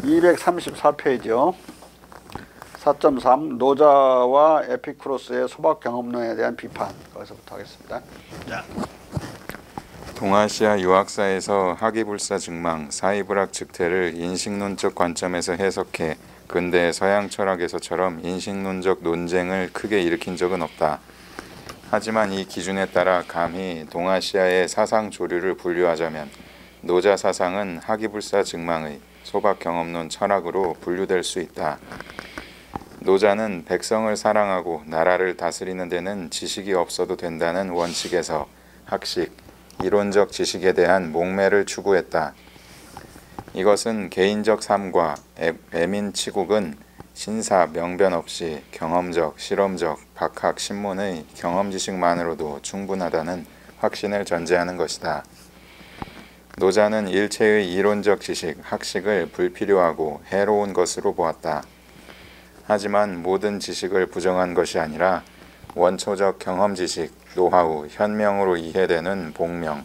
234페이지요. 4.3 노자와 에피쿠로스의 소박 경험론에 대한 비판. 거기서부터 하겠습니다. 동아시아 유학사에서 하기불사 증망, 사이브락 즉태를 인식론적 관점에서 해석해 근대 서양 철학에서처럼 인식론적 논쟁을 크게 일으킨 적은 없다. 하지만 이 기준에 따라 감히 동아시아의 사상 조류를 분류하자면 노자 사상은 하기불사 증망의 소박 경험론 철학으로 분류될 수 있다. 노자는 백성을 사랑하고 나라를 다스리는 데는 지식이 없어도 된다는 원칙에서 학식, 이론적 지식에 대한 목매를 추구했다. 이것은 개인적 삶과 애민치국은 신사, 명변 없이 경험적, 실험적, 박학, 신문의 경험 지식만으로도 충분하다는 확신을 전제하는 것이다. 노자는 일체의 이론적 지식, 학식을 불필요하고 해로운 것으로 보았다. 하지만 모든 지식을 부정한 것이 아니라 원초적 경험 지식, 노하우, 현명으로 이해되는 복명,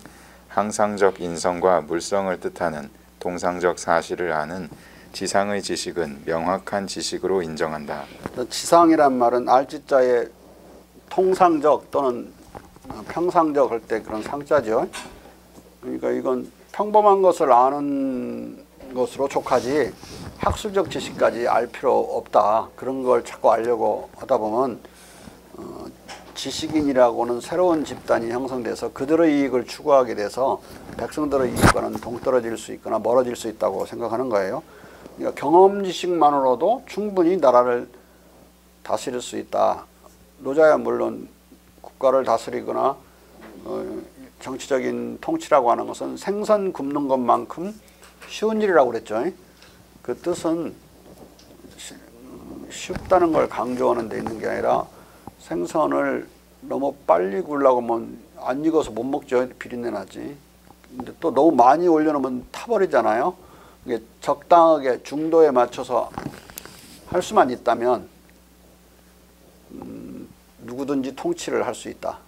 항상적 인성과 물성을 뜻하는 동상적 사실을 아는 지상의 지식은 명확한 지식으로 인정한다. 지상이란 말은 알지자의 통상적 또는 평상적 할 때 그런 상자죠. 그러니까 이건 평범한 것을 아는 것으로 족하지 학술적 지식까지 알 필요 없다. 그런 걸 자꾸 알려고 하다 보면 지식인이라고는 새로운 집단이 형성돼서 그들의 이익을 추구하게 돼서 백성들의 이익과는 동떨어질 수 있거나 멀어질 수 있다고 생각하는 거예요. 그러니까 경험 지식만으로도 충분히 나라를 다스릴 수 있다. 노자야 물론 국가를 다스리거나 정치적인 통치라고 하는 것은 생선 굽는 것만큼 쉬운 일이라고 그랬죠. 그 뜻은 쉽다는 걸 강조하는 데 있는 게 아니라 생선을 너무 빨리 구우려고 하면 안 익어서 못 먹죠. 비린내 나지. 근데 또 너무 많이 올려놓으면 타버리잖아요. 이게 적당하게 중도에 맞춰서 할 수만 있다면 누구든지 통치를 할 수 있다.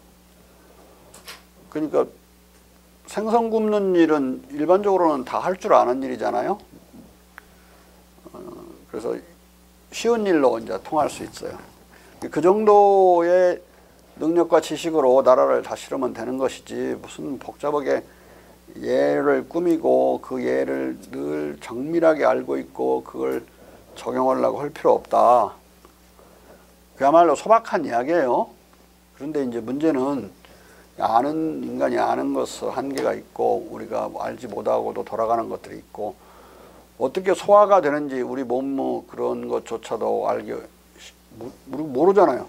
그러니까 생선 굽는 일은 일반적으로는 다 할 줄 아는 일이잖아요. 그래서 쉬운 일로 이제 통할 수 있어요. 그 정도의 능력과 지식으로 나라를 다스리면 되는 것이지 무슨 복잡하게 예를 꾸미고 그 예를 늘 정밀하게 알고 있고 그걸 적용하려고 할 필요 없다. 그야말로 소박한 이야기예요. 그런데 이제 문제는 아는 인간이 아는 것은 한계가 있고 우리가 알지 못하고도 돌아가는 것들이 있고 어떻게 소화가 되는지 우리 몸 그런 것조차도 모르잖아요.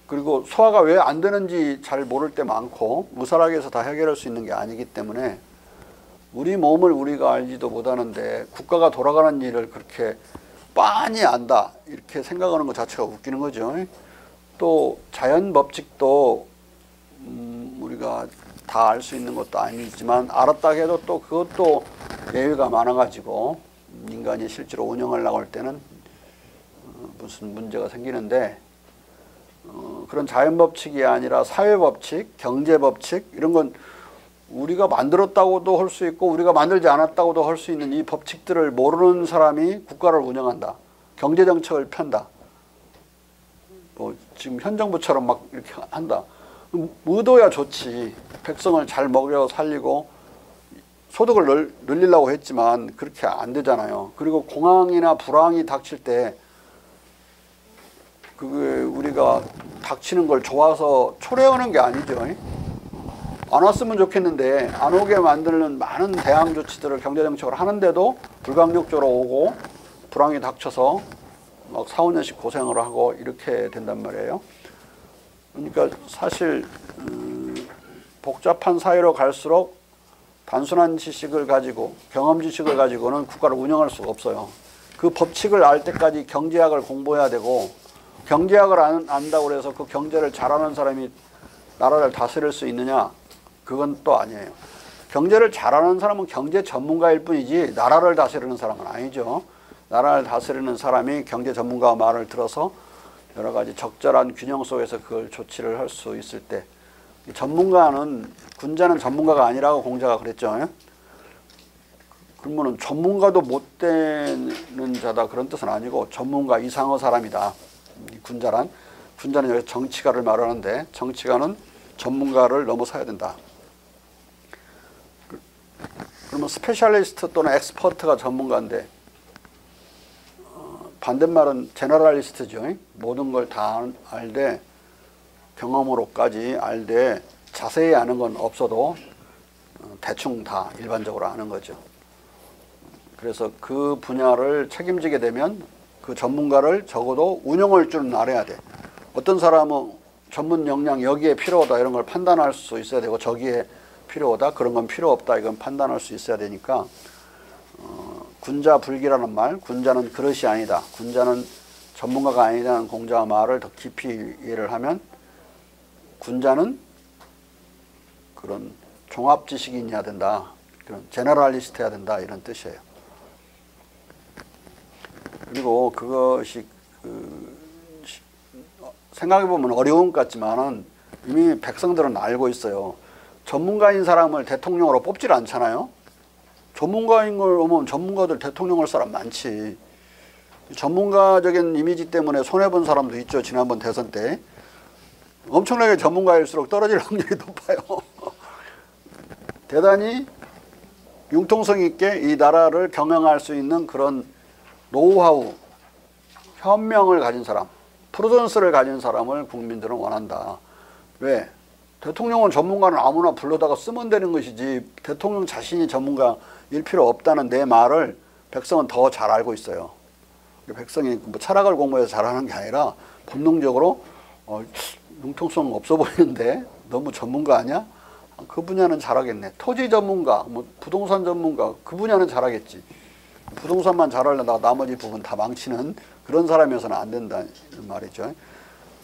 그리고 소화가 왜 안 되는지 잘 모를 때 많고 의사학에서 다 해결할 수 있는 게 아니기 때문에 우리 몸을 우리가 알지도 못하는데 국가가 돌아가는 일을 그렇게 빤히 안다 이렇게 생각하는 것 자체가 웃기는 거죠. 또 자연 법칙도 우리가 다 알 수 있는 것도 아니지만 알았다 해도 또 그것도 예외가 많아가지고 인간이 실제로 운영하려고 할 때는 무슨 문제가 생기는데 그런 자연법칙이 아니라 사회법칙, 경제법칙 이런 건 우리가 만들었다고도 할 수 있고 우리가 만들지 않았다고도 할 수 있는 이 법칙들을 모르는 사람이 국가를 운영한다. 경제정책을 편다. 뭐 지금 현 정부처럼 막 이렇게 한다. 의도야 좋지. 백성을 잘 먹여 살리고 소득을 늘리려고 했지만 그렇게 안 되잖아요. 그리고 공황이나 불황이 닥칠 때 그게 우리가 닥치는 걸 좋아서 초래하는 게 아니죠. 안 왔으면 좋겠는데 안 오게 만드는 많은 대항 조치들을 경제정책을 하는데도 불강력적으로 오고 불황이 닥쳐서 막 4, 5년씩 고생을 하고 이렇게 된단 말이에요. 그러니까 사실 복잡한 사회로 갈수록 단순한 지식을 가지고 경험 지식을 가지고는 국가를 운영할 수가 없어요. 그 법칙을 알 때까지 경제학을 공부해야 되고 경제학을 안다고 해서 그 경제를 잘하는 사람이 나라를 다스릴 수 있느냐? 그건 또 아니에요. 경제를 잘하는 사람은 경제 전문가일 뿐이지 나라를 다스리는 사람은 아니죠. 나라를 다스리는 사람이 경제 전문가 말을 들어서 여러 가지 적절한 균형 속에서 그걸 조치를 할 수 있을 때 전문가는 군자는 전문가가 아니라고 공자가 그랬죠. 그러면은 전문가도 못 되는 자다 그런 뜻은 아니고 전문가 이상의 사람이다. 이 군자란 군자는 여기서 정치가를 말하는데 정치가는 전문가를 넘어서야 된다. 그러면 스페셜리스트 또는 엑스퍼트가 전문가인데 반대말은 제너럴리스트죠. 모든 걸 다 알되 경험으로까지 알되 자세히 아는 건 없어도 대충 다 일반적으로 아는 거죠. 그래서 그 분야를 책임지게 되면 그 전문가를 적어도 운영할 줄은 알아야 돼. 어떤 사람은 전문 역량 여기에 필요하다 이런 걸 판단할 수 있어야 되고 저기에 필요하다 그런 건 필요 없다 이건 판단할 수 있어야 되니까 군자불기라는 말, 군자는 그릇이 아니다. 군자는 전문가가 아니라는 공자의 말을 더 깊이 이해를 하면 군자는 그런 종합 지식인이어야 된다. 그런 제너럴리스트 해야 된다 이런 뜻이에요. 그리고 그것이 생각해보면 어려운 것 같지만은 이미 백성들은 알고 있어요. 전문가인 사람을 대통령으로 뽑질 않잖아요. 전문가인 걸 보면 전문가들 대통령 할 사람 많지. 전문가적인 이미지 때문에 손해본 사람도 있죠. 지난번 대선 때. 엄청나게 전문가일수록 떨어질 확률이 높아요. 대단히 융통성 있게 이 나라를 경영할 수 있는 그런 노하우, 현명을 가진 사람, 프루던스를 가진 사람을 국민들은 원한다. 왜? 대통령은 전문가는 아무나 불러다가 쓰면 되는 것이지 대통령 자신이 전문가일 필요 없다는 내 말을 백성은 더 잘 알고 있어요. 백성이 뭐 철학을 공부해서 잘하는 게 아니라 본능적으로 융통성 없어 보이는데 너무 전문가 아니야? 그 분야는 잘하겠네. 토지 전문가, 뭐 부동산 전문가 그 분야는 잘하겠지. 부동산만 잘하려다가 나머지 부분 다 망치는 그런 사람이어서는 안 된다는 말이죠.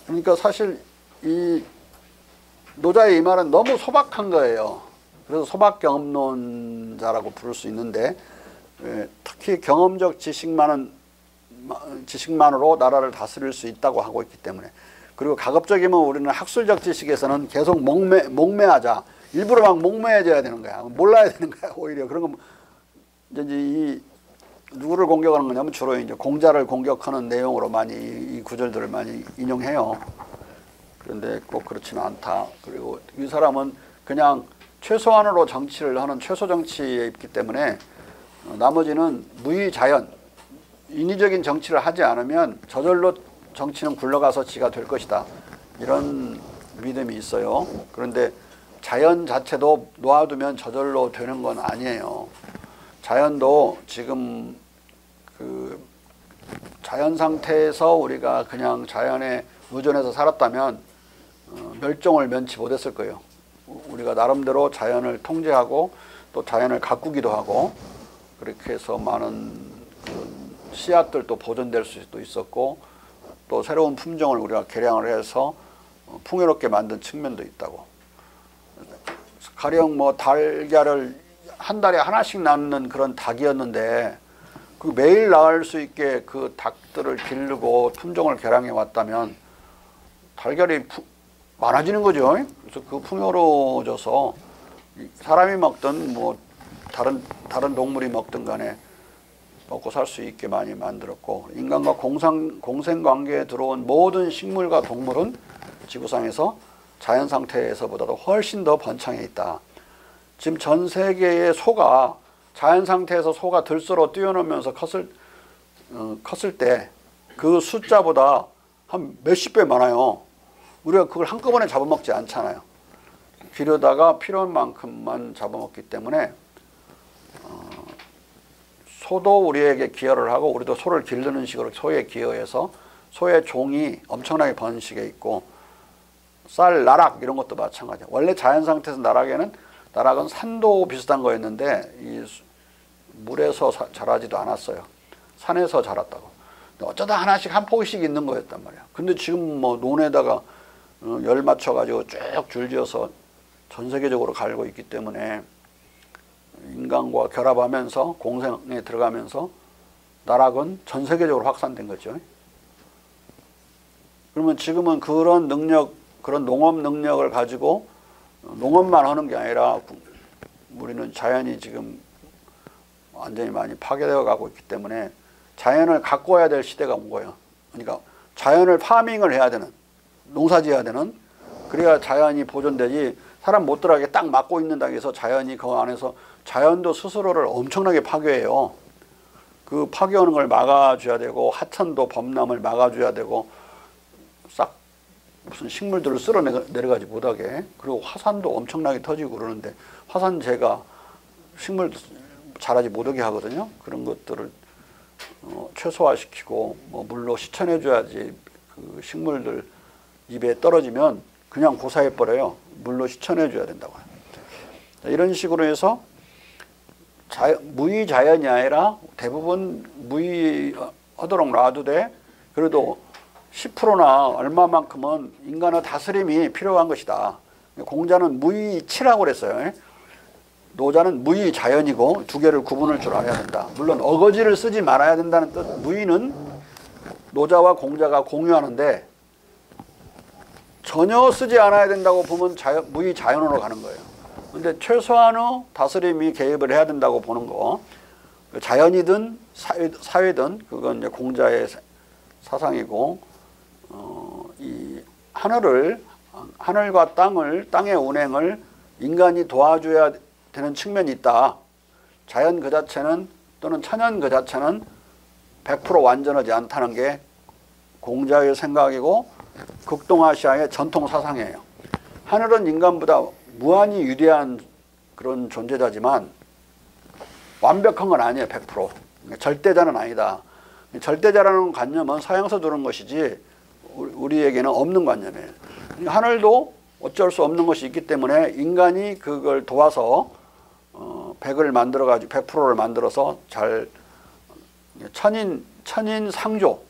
그러니까 사실 이 노자의 이 말은 너무 소박한 거예요. 그래서 소박 경험론자라고 부를 수 있는데 특히 경험적 지식만으로 나라를 다스릴 수 있다고 하고 있기 때문에 그리고 가급적이면 우리는 학술적 지식에서는 계속 목매하자. 일부러 막 목매해져야 되는 거야. 몰라야 되는 거야. 오히려 그런 거 이제 이 누구를 공격하는 거냐면 주로 이제 공자를 공격하는 내용으로 많이 이 구절들을 많이 인용해요. 그런데 꼭 그렇지는 않다. 그리고 이 사람은 그냥 최소한으로 정치를 하는 최소 정치에 있기 때문에 나머지는 무의자연, 인위적인 정치를 하지 않으면 저절로 정치는 굴러가서 지가 될 것이다. 이런 믿음이 있어요. 그런데 자연 자체도 놓아두면 저절로 되는 건 아니에요. 자연도 지금 그 자연 상태에서 우리가 그냥 자연에 의존해서 살았다면 멸종을 면치 못했을 거예요. 우리가 나름대로 자연을 통제하고 또 자연을 가꾸기도 하고 그렇게 해서 많은 씨앗들도 보존될 수도 있었고 또 새로운 품종을 우리가 개량을 해서 풍요롭게 만든 측면도 있다고. 가령 뭐 달걀을 한 달에 하나씩 낳는 그런 닭이었는데 그 매일 낳을 수 있게 그 닭들을 기르고 품종을 개량해 왔다면 달걀이 많아지는 거죠. 그래서 그 풍요로워져서 사람이 먹든 뭐 다른 동물이 먹든 간에 먹고 살 수 있게 많이 만들었고 인간과 공생관계에 들어온 모든 식물과 동물은 지구상에서 자연 상태에서보다도 훨씬 더 번창해 있다. 지금 전 세계의 소가 자연 상태에서 소가 들소로 뛰어놀면서 컸을 때 그 숫자보다 한 몇십 배 많아요. 우리가 그걸 한꺼번에 잡아먹지 않잖아요. 기르다가 필요한 만큼만 잡아먹기 때문에 소도 우리에게 기여를 하고 우리도 소를 기르는 식으로 소에 기여해서 소의 종이 엄청나게 번식해 있고 쌀, 나락 이런 것도 마찬가지야. 원래 자연 상태에서 나락은 산도 비슷한 거였는데 이 물에서 자라지도 않았어요. 산에서 자랐다고. 어쩌다 하나씩 한 포기씩 있는 거였단 말이야. 근데 지금 뭐 논에다가 열 맞춰가지고 쭉 줄지어서 전 세계적으로 갈고 있기 때문에 인간과 결합하면서 공생에 들어가면서 나락은 전 세계적으로 확산된 거죠. 그러면 지금은 그런 능력, 그런 농업 능력을 가지고 농업만 하는 게 아니라 우리는 자연이 지금 완전히 많이 파괴되어 가고 있기 때문에 자연을 가꿔야 될 시대가 온 거예요. 그러니까 자연을 파밍을 해야 되는, 농사지어야 되는, 그래야 자연이 보존되지. 사람 못 들어가게 딱 막고 있는 당에서 자연이 그 안에서, 자연도 스스로를 엄청나게 파괴해요. 그 파괴하는 걸 막아줘야 되고, 하천도 범람을 막아줘야 되고, 싹 무슨 식물들을 쓸어 내려가지 못하게. 그리고 화산도 엄청나게 터지고 그러는데, 화산재가 식물 자라지 못하게 하거든요. 그런 것들을 최소화시키고 뭐 물로 씻어내줘야지. 그 식물들 입에 떨어지면 그냥 고사해 버려요. 물로 씻어내줘야 된다고 해요. 이런 식으로 해서 무의자연이 아니라 대부분 무의하도록 놔도 돼. 그래도 10%나 얼마만큼은 인간의 다스림이 필요한 것이다. 공자는 무의치라고 그랬어요. 노자는 무의자연이고 두 개를 구분할 줄 알아야 된다. 물론 어거지를 쓰지 말아야 된다는 뜻. 무의는 노자와 공자가 공유하는데 전혀 쓰지 않아야 된다고 보면 무의자연으로 가는 거예요. 근데 최소한의 다스림이 개입을 해야 된다고 보는 거. 자연이든 사회든 그건 이제 공자의 사상이고, 이 하늘과 땅의 운행을 인간이 도와줘야 되는 측면이 있다. 자연 그 자체는, 또는 천연 그 자체는 100% 완전하지 않다는 게 공자의 생각이고 극동아시아의 전통 사상이에요. 하늘은 인간보다 무한히 유리한 그런 존재자지만 완벽한 건 아니에요. 100%. 절대자는 아니다. 절대자라는 관념은 서양에서 들은 것이지 우리에게는 없는 관념이에요. 하늘도 어쩔 수 없는 것이 있기 때문에 인간이 그걸 도와서 100을 만들어가지고 100%를 만들어서 잘 천인상조,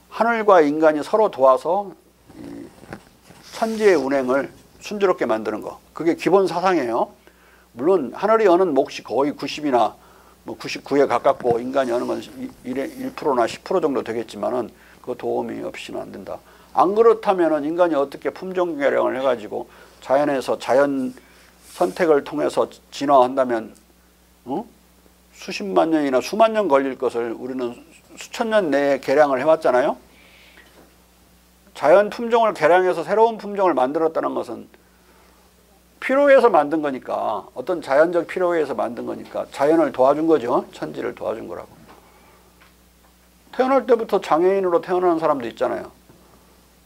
하늘과 인간이 서로 도와서 천지의 운행을 순조롭게 만드는 거. 그게 기본 사상이에요. 물론 하늘이 여는 몫이 거의 90이나 뭐 99에 가깝고 인간이 여는 건 1%나 10% 정도 되겠지만은 그 도움이 없이는 안 된다. 안 그렇다면은 인간이 어떻게 품종 개량을 해가지고 자연에서 자연 선택을 통해서 진화한다면 수십만 년이나 수만 년 걸릴 것을 우리는 수천 년 내에 개량을 해왔잖아요. 자연 품종을 개량해서 새로운 품종을 만들었다는 것은 필요해서 만든 거니까, 어떤 자연적 필요에 의해서 만든 거니까 자연을 도와준 거죠. 천지를 도와준 거라고. 태어날 때부터 장애인으로 태어나는 사람도 있잖아요.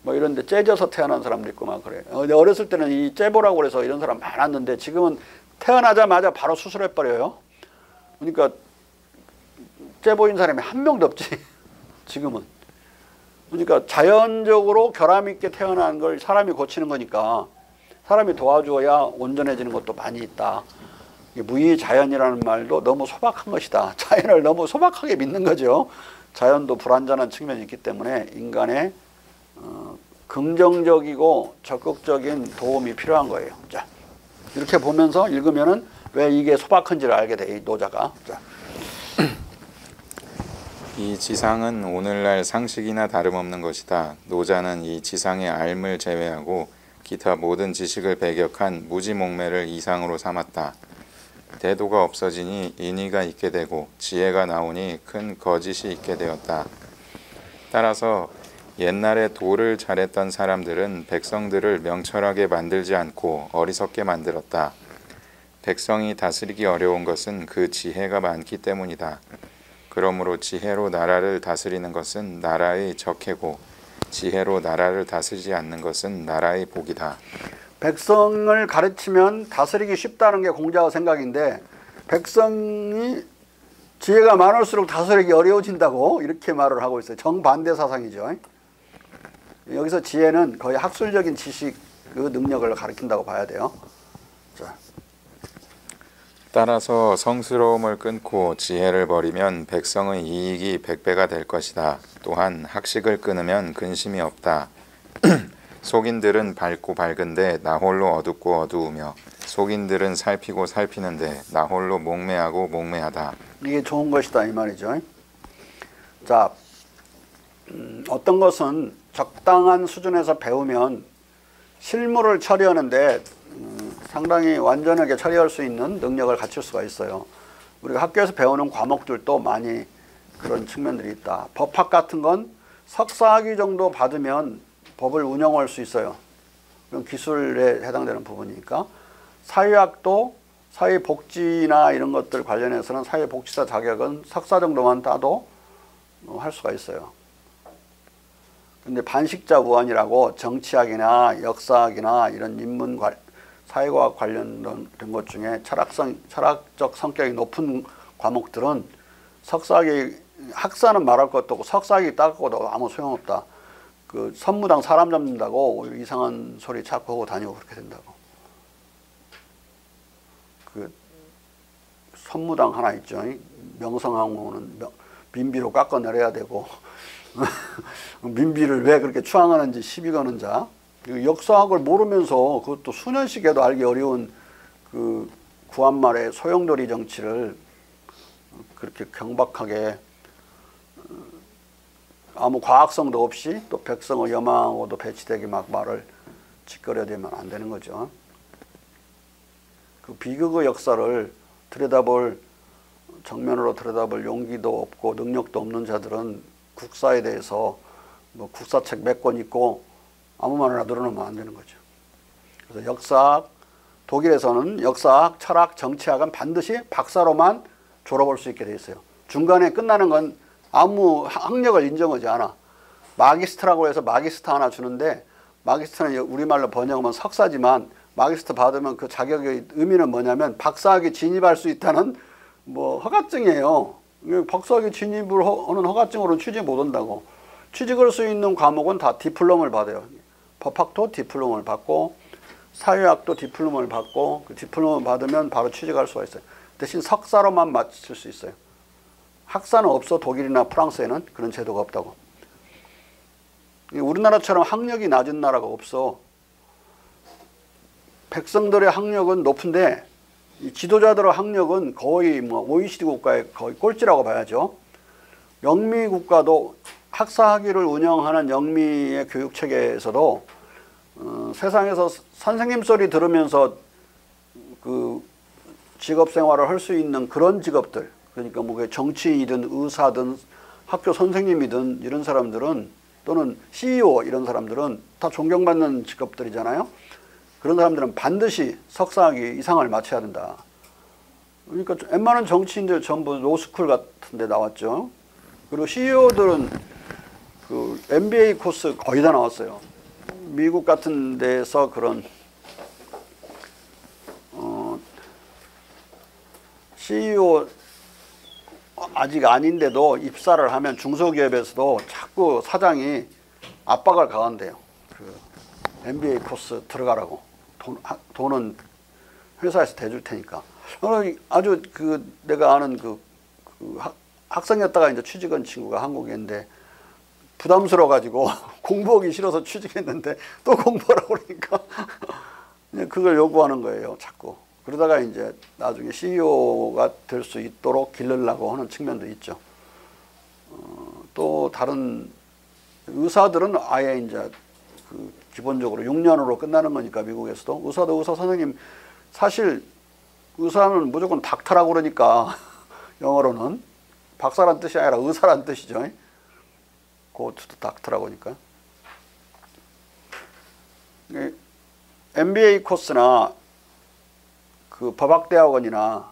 뭐 이런데 째져서 태어난 사람도 있고 막 그래요. 어렸을 때는 이 째보라고 그래서 이런 사람 많았는데 지금은 태어나자마자 바로 수술해버려요. 그러니까 째보인 사람이 한 명도 없지. 지금은. 그러니까 자연적으로 결함 있게 태어난 걸 사람이 고치는 거니까 사람이 도와줘야 온전해지는 것도 많이 있다. 무의자연이라는 말도 너무 소박한 것이다. 자연을 너무 소박하게 믿는 거죠. 자연도 불완전한 측면이 있기 때문에 인간의 긍정적이고 적극적인 도움이 필요한 거예요. 자, 이렇게 보면서 읽으면은 왜 이게 소박한지를 알게 돼, 이 노자가. 자. 이 지상은 오늘날 상식이나 다름없는 것이다. 노자는 이 지상의 앓을 제외하고 기타 모든 지식을 배격한 무지몽매를 이상으로 삼았다. 대도가 없어지니 인의가 있게 되고 지혜가 나오니 큰 거짓이 있게 되었다. 따라서 옛날에 도를 잘했던 사람들은 백성들을 명철하게 만들지 않고 어리석게 만들었다. 백성이 다스리기 어려운 것은 그 지혜가 많기 때문이다. 그러므로 지혜로 나라를 다스리는 것은 나라의 적해고 지혜로 나라를 다스리지 않는 것은 나라의 복이다. 백성을 가르치면 다스리기 쉽다는 게 공자의 생각인데, 백성이 지혜가 많을수록 다스리기 어려워진다고 이렇게 말을 하고 있어요. 정반대 사상이죠. 여기서 지혜는 거의 학술적인 지식, 그 능력을 가리킨다고 봐야 돼요. 자. 따라서 성스러움을 끊고 지혜를 버리면 백성의 이익이 100배가 될 것이다. 또한 학식을 끊으면 근심이 없다. 속인들은 밝고 밝은데 나홀로 어둡고 어두우며 속인들은 살피고 살피는데 나홀로 몽매하고 몽매하다. 이게 좋은 것이다 이 말이죠. 자, 어떤 것은 적당한 수준에서 배우면 실무를 처리하는데 상당히 완전하게 처리할 수 있는 능력을 갖출 수가 있어요. 우리가 학교에서 배우는 과목들도 많이 그런 측면들이 있다. 법학 같은 건 석사학위 정도 받으면 법을 운영할 수 있어요. 그건 기술에 해당되는 부분이니까. 사회학도 사회복지나 이런 것들 관련해서는 사회복지사 자격은 석사 정도만 따도 할 수가 있어요. 근데 반식자 우환이라고 정치학이나 역사학이나 이런 인문 사회과학 관련된 것 중에 철학적 성격이 높은 과목들은 석사학위, 학사는 말할 것도 없고 석사학위 따고도 아무 소용없다. 그 선무당 사람 잡는다고 이상한 소리 자꾸 하고 다니고 그렇게 된다고. 그 선무당 하나 있죠. 명성황후는 민비로 깎아내려야 되고 민비를 왜 그렇게 추앙하는지 시비 거는 자. 역사학을 모르면서 그것도 수년씩 해도 알기 어려운 그 구한말의 소용돌이 정치를 그렇게 경박하게 아무 과학성도 없이 또 백성의 여망하고도 배치되게 막 말을 짓거려대면 안 되는 거죠. 그 비극의 역사를 정면으로 들여다볼 용기도 없고 능력도 없는 자들은 국사에 대해서 뭐 국사책 몇 권 읽고 아무 말이나 늘어놓으면 안 되는 거죠. 그래서 역사학, 독일에서는 역사학, 철학, 정치학은 반드시 박사로만 졸업할 수 있게 돼 있어요. 중간에 끝나는 건 아무 학력을 인정하지 않아. 마기스트라고 해서 마기스트 하나 주는데 마기스트는 우리말로 번역하면 석사지만 마기스트 받으면 그 자격의 의미는 뭐냐면 박사학위 진입할 수 있다는 뭐 허가증이에요. 박사학위 진입을 하는 허가증으로는 취직 못 한다고. 취직할 수 있는 과목은 다 디플롬을 받아요. 법학도 디플롬을 받고 사회학도 디플롬을 받고 그 디플롬을 받으면 바로 취직할 수가 있어요. 대신 석사로만 마칠 수 있어요. 학사는 없어. 독일이나 프랑스에는 그런 제도가 없다고. 우리나라처럼 학력이 낮은 나라가 없어. 백성들의 학력은 높은데 이 지도자들의 학력은 거의 뭐 OECD 국가의 거의 꼴찌라고 봐야죠. 영미 국가도 학사학위를 운영하는 영미의 교육 체계에서도 세상에서 선생님 소리 들으면서 그 직업 생활을 할 수 있는 그런 직업들, 그러니까 뭐 정치인이든 의사든 학교 선생님이든 이런 사람들은 또는 CEO 이런 사람들은 다 존경받는 직업들이잖아요. 그런 사람들은 반드시 석사학위 이상을 마쳐야 된다. 그러니까 웬만한 정치인들 전부 로스쿨 같은 데 나왔죠. 그리고 CEO들은 그 MBA 코스 거의 다 나왔어요. 미국 같은 데서 그런 CEO 아직 아닌데도 입사를 하면 중소기업에서도 자꾸 사장이 압박을 가한대요. 그 MBA 코스 들어가라고. 돈은 회사에서 대줄 테니까. 아주 그 내가 아는 그 학생이었다가 이제 취직한 친구가 한국인데 부담스러워 가지고 공부하기 싫어서 취직했는데 또 공부하라고 그러니까 그걸 요구하는 거예요, 자꾸. 그러다가 이제 나중에 CEO가 될 수 있도록 기르려고 하는 측면도 있죠. 또 다른 의사들은 아예 이제 그 기본적으로 6년으로 끝나는 거니까 미국에서도 의사도 의사 선생님, 사실 의사는 무조건 닥터라고 그러니까 영어로는 박사란 뜻이 아니라 의사란 뜻이죠. 고투도 닥터라고 하니까. MBA 코스나 그 법학대학원이나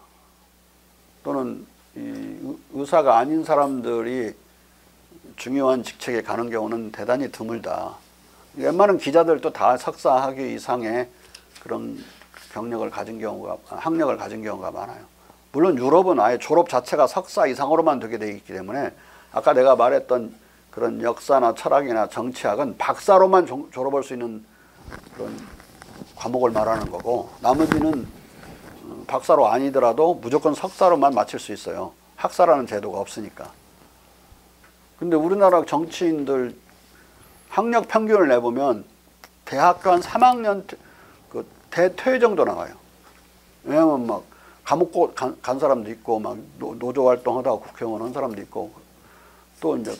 또는 이 의사가 아닌 사람들이 중요한 직책에 가는 경우는 대단히 드물다. 웬만한 기자들도 다 석사학위 이상의 그런 학력을 가진 경우가 많아요. 물론 유럽은 아예 졸업 자체가 석사 이상으로만 되게 되어 있기 때문에 아까 내가 말했던 그런 역사나 철학이나 정치학은 박사로만 졸업할 수 있는 그런 과목을 말하는 거고, 나머지는 박사로 아니더라도 무조건 석사로만 마칠 수 있어요. 학사라는 제도가 없으니까. 근데 우리나라 정치인들 학력 평균을 내보면 대학교 한 3학년 그 대퇴 정도 나와요. 왜냐면 막 감옥 간 사람도 있고 막 노조 활동하다가 국회의원 한 사람도 있고, 또 이제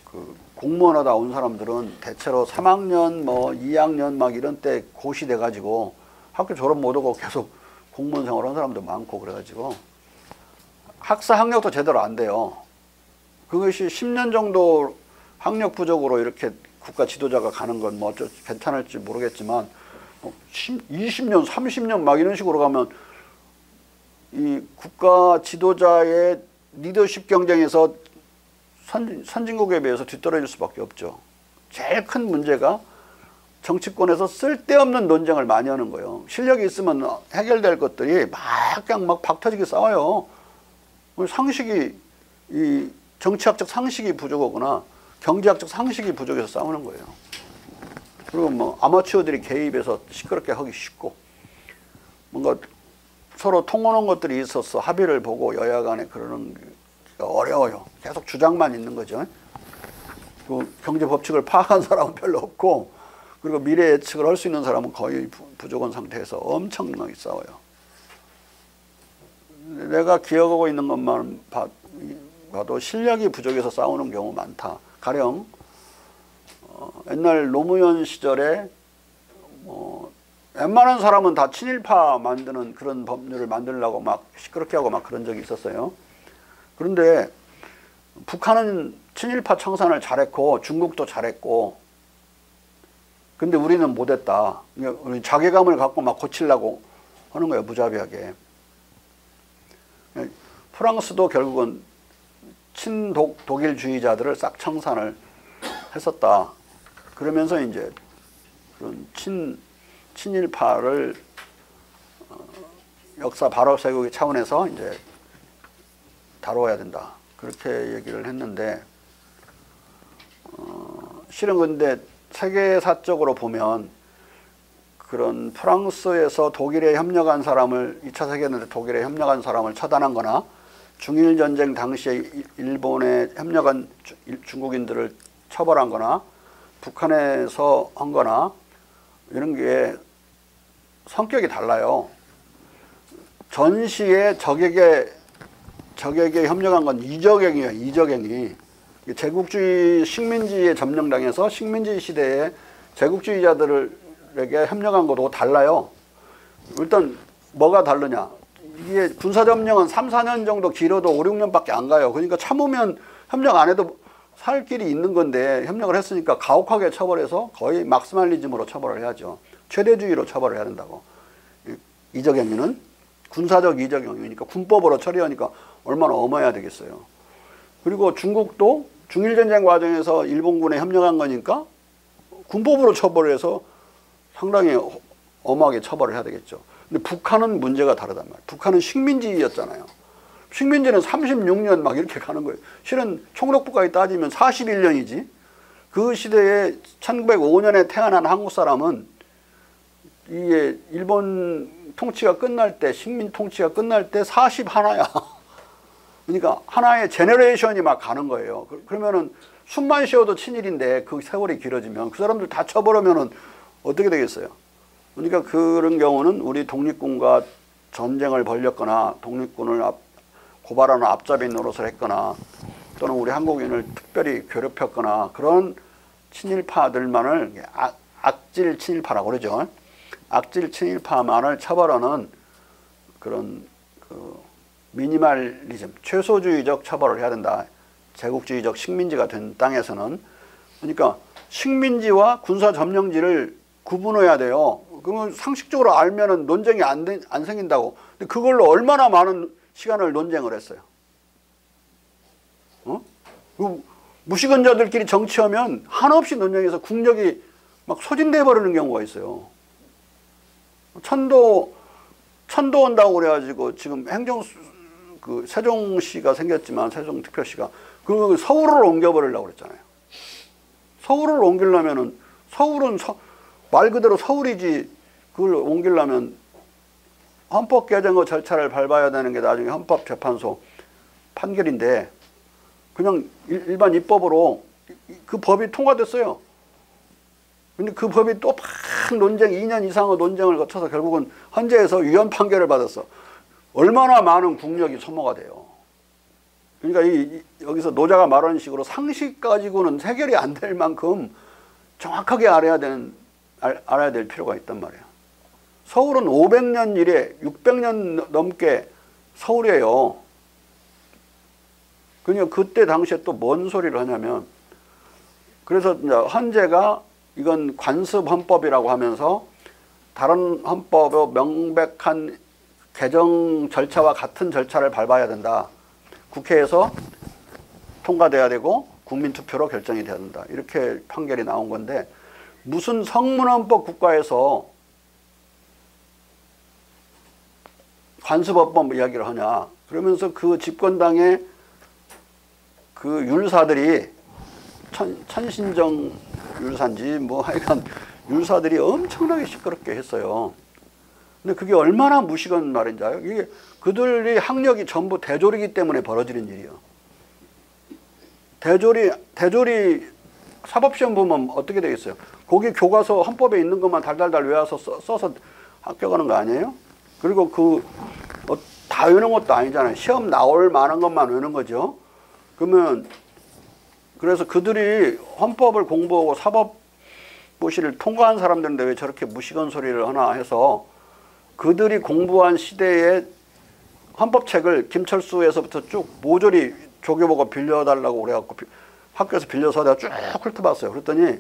그 공무원 하다 온 사람들은 대체로 3학년 뭐 2학년 막 이런 때 고시돼 가지고 학교 졸업 못하고 계속 공무원 생활한 사람도 많고, 그래가지고 학사 학력도 제대로 안 돼요. 그것이 10년 정도 학력 부족으로 이렇게 국가 지도자가 가는 건 뭐 괜찮을지 모르겠지만 20년, 30년 막 이런 식으로 가면 이 국가 지도자의 리더십 경쟁에서 선진국에 비해서 뒤떨어질 수밖에 없죠. 제일 큰 문제가 정치권에서 쓸데없는 논쟁을 많이 하는 거예요. 실력이 있으면 해결될 것들이 그냥 막 박터지게 싸워요. 상식이, 이 정치학적 상식이 부족하거나 경제학적 상식이 부족해서 싸우는 거예요. 그리고 뭐 아마추어들이 개입해서 시끄럽게 하기 쉽고, 뭔가 서로 통하는 것들이 있어서 합의를 보고 여야 간에 그러는 게 어려워요. 계속 주장만 있는 거죠. 그 경제 법칙을 파악한 사람은 별로 없고, 그리고 미래 예측을 할 수 있는 사람은 거의 부족한 상태에서 엄청나게 싸워요. 내가 기억하고 있는 것만 봐도 실력이 부족해서 싸우는 경우 많다. 가령 옛날 노무현 시절에 웬만한 사람은 다 친일파 만드는 그런 법률을 만들려고 막 시끄럽게 하고 막 그런 적이 있었어요. 그런데 북한은 친일파 청산을 잘했고 중국도 잘했고, 근데 우리는 못했다. 우리 자괴감을 갖고 막 고치려고 하는 거예요, 무자비하게. 프랑스도 결국은 친독일주의자들을 싹 청산을 했었다. 그러면서 이제 그런 친일파를 역사 바로 세우기 차원에서 이제 다뤄야 된다. 그렇게 얘기를 했는데, 실은 근데 세계사적으로 보면 그런 프랑스에서 독일에 협력한 사람을, 2차 세계대전 독일에 협력한 사람을 처단한 거나 중일전쟁 당시에 일본에 협력한 중국인들을 처벌한 거나 북한에서 한 거나 이런 게 성격이 달라요. 전시에 적에게 협력한 건 이적행이에요. 이적행이. 제국주의 식민지에 점령당해서 식민지 시대에 제국주의자들에게 협력한 것도 달라요. 일단 뭐가 다르냐. 이게 군사점령은 3, 4년 정도 길어도 5, 6년밖에 안 가요. 그러니까 참으면 협력 안 해도 살 길이 있는 건데, 협력을 했으니까 가혹하게 처벌해서 거의 막스말리즘으로 처벌을 해야죠. 최대주의로 처벌을 해야 된다고. 이적행위는 군사적 이적행위니까 군법으로 처리하니까 얼마나 엄해야 되겠어요. 그리고 중국도 중일전쟁 과정에서 일본군에 협력한 거니까 군법으로 처벌을 해서 상당히 엄하게 처벌을 해야 되겠죠. 근데 북한은 문제가 다르단 말이에요. 북한은 식민지였잖아요. 식민지는 36년 막 이렇게 가는 거예요. 실은 총독부까지 따지면 41년이지. 그 시대에 1905년에 태어난 한국 사람은 이게 일본 통치가 끝날 때, 식민 통치가 끝날 때 41야. 그러니까 하나의 제너레이션이 막 가는 거예요. 그러면은 숨만 쉬어도 친일인데 그 세월이 길어지면 그 사람들 다 쳐버리면은 어떻게 되겠어요? 그러니까 그런 경우는 우리 독립군과 전쟁을 벌였거나 독립군을 고발하는 앞잡이 노릇을 했거나 또는 우리 한국인을 특별히 괴롭혔거나 그런 친일파들만을 악질 친일파라고 그러죠. 악질 친일파만을 처벌하는 그런 미니멀리즘, 최소주의적 처벌을 해야 된다. 제국주의적 식민지가 된 땅에서는. 그러니까 식민지와 군사점령지를 구분해야 돼요. 그러면 상식적으로 알면은 논쟁이 안 생긴다고. 근데 그걸로 얼마나 많은 시간을 논쟁을 했어요. 무식은자들끼리 정치하면 한없이 논쟁해서 국력이 막 소진돼 버리는 경우가 있어요. 천도 온다고 그래가지고 지금 세종시가 생겼지만 세종특별시가 그 서울을 옮겨버리려고 그랬잖아요. 서울을 옮기려면은 서울은 말 그대로 서울이지, 그걸 옮기려면 헌법 개정의 절차를 밟아야 되는 게 나중에 헌법재판소 판결인데 그냥 일반 입법으로 그 법이 통과됐어요. 근데 그 법이 또 막 논쟁, 2년 이상의 논쟁을 거쳐서 결국은 헌재에서 위헌 판결을 받았어. 얼마나 많은 국력이 소모가 돼요. 그러니까 여기서 노자가 말하는 식으로 상식 가지고는 해결이 안 될 만큼 정확하게 알아야 될 필요가 있단 말이에요. 서울은 500년 이래 600년 넘게 서울이에요. 그냥 그때 당시에 또 뭔 소리를 하냐면, 그래서 이제 헌재가 이건 관습 헌법이라고 하면서 다른 헌법의 명백한 개정 절차와 같은 절차를 밟아야 된다. 국회에서 통과돼야 되고 국민투표로 결정이 돼야 된다. 이렇게 판결이 나온 건데, 무슨 성문헌법 국가에서 관습헌법 이야기를 하냐. 그러면서 그 집권당의 그 율사들이 천신정 율사인지 뭐 하여간 율사들이 엄청나게 시끄럽게 했어요. 근데 그게 얼마나 무식한 말인지 알아요? 이게 그들이 학력이 전부 대졸이기 때문에 벌어지는 일이에요. 대졸이 사법시험 보면 어떻게 되겠어요? 거기 교과서 헌법에 있는 것만 달달달 외워서 써서 합격하는 거 아니에요? 그리고 다 외우는 것도 아니잖아요. 시험 나올 만한 것만 외우는 거죠. 그러면 그래서 그들이 헌법을 공부하고 사법고시를 통과한 사람들인데 왜 저렇게 무식한 소리를 하나 해서 그들이 공부한 시대의 헌법책을 김철수에서부터 쭉 모조리 조교보고 빌려달라고 그래갖고 학교에서 빌려서 내가 쭉 훑어봤어요. 그랬더니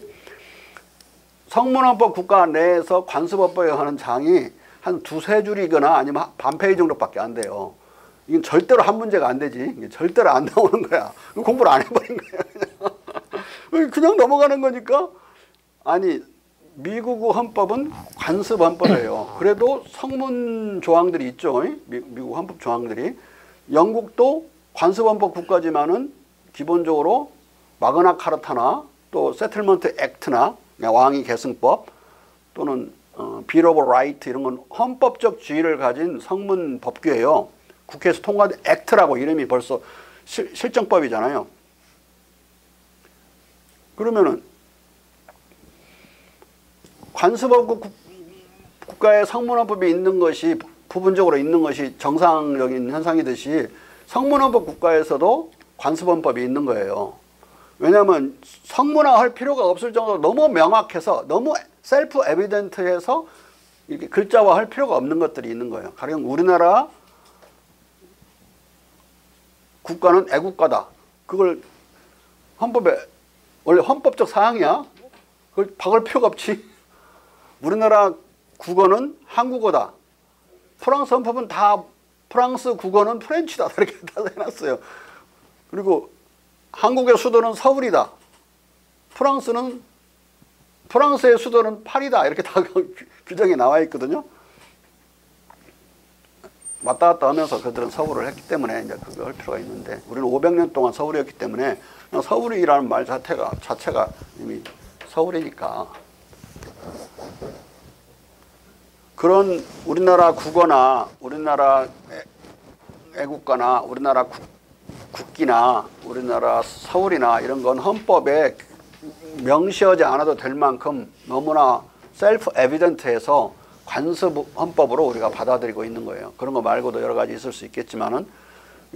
성문헌법 국가 내에서 관습헌법에 하는 장이 한 두세 줄이거나 아니면 반 페이지 정도밖에 안 돼요. 이건 절대로 한 문제가 안 되지. 이게 절대로 안 나오는 거야. 공부를 안 해버린 거야. 그냥 넘어가는 거니까. 아니, 미국 헌법은 관습 헌법이에요. 그래도 성문 조항들이 있죠. 미국 헌법 조항들이. 영국도 관습 헌법 국가지만은 기본적으로 마그나 카르타나 또 세틀먼트 액트나 왕위 계승법 또는 빌 오브 라이트 이런 건 헌법적 지위를 가진 성문 법규예요. 국회에서 통과된 액트라고 이름이 벌써 실정법이잖아요. 그러면은 관습헌법 국가의 성문헌법이 있는 것이 부분적으로 있는 것이 정상적인 현상이듯이 성문헌법 국가에서도 관습헌법이 있는 거예요. 왜냐하면 성문화할 필요가 없을 정도로 너무 명확해서 너무 셀프 에비던트해서 이렇게 글자화할 필요가 없는 것들이 있는 거예요. 가령 우리나라 국가는 애국가다. 그걸 헌법에 원래 헌법적 사항이야. 그걸 박을 필요가 없지. 우리나라 국어는 한국어다. 프랑스 헌법은 다 프랑스 국어는 프렌치다. 이렇게 다 해놨어요. 그리고 한국의 수도는 서울이다. 프랑스의 수도는 파리다. 이렇게 다 규정이 나와 있거든요. 왔다 갔다 하면서 그들은 서울을 했기 때문에 이제 그거 할 필요가 있는데, 우리는 500년 동안 서울이었기 때문에 그냥 서울이라는 말 자체가 이미 서울이니까. 그런 우리나라 국어나 우리나라 애국가나 우리나라 국기나 우리나라 서울이나 이런 건 헌법에 명시하지 않아도 될 만큼 너무나 셀프 에비던트해서 관습 헌법으로 우리가 받아들이고 있는 거예요. 그런 거 말고도 여러 가지 있을 수 있겠지만은,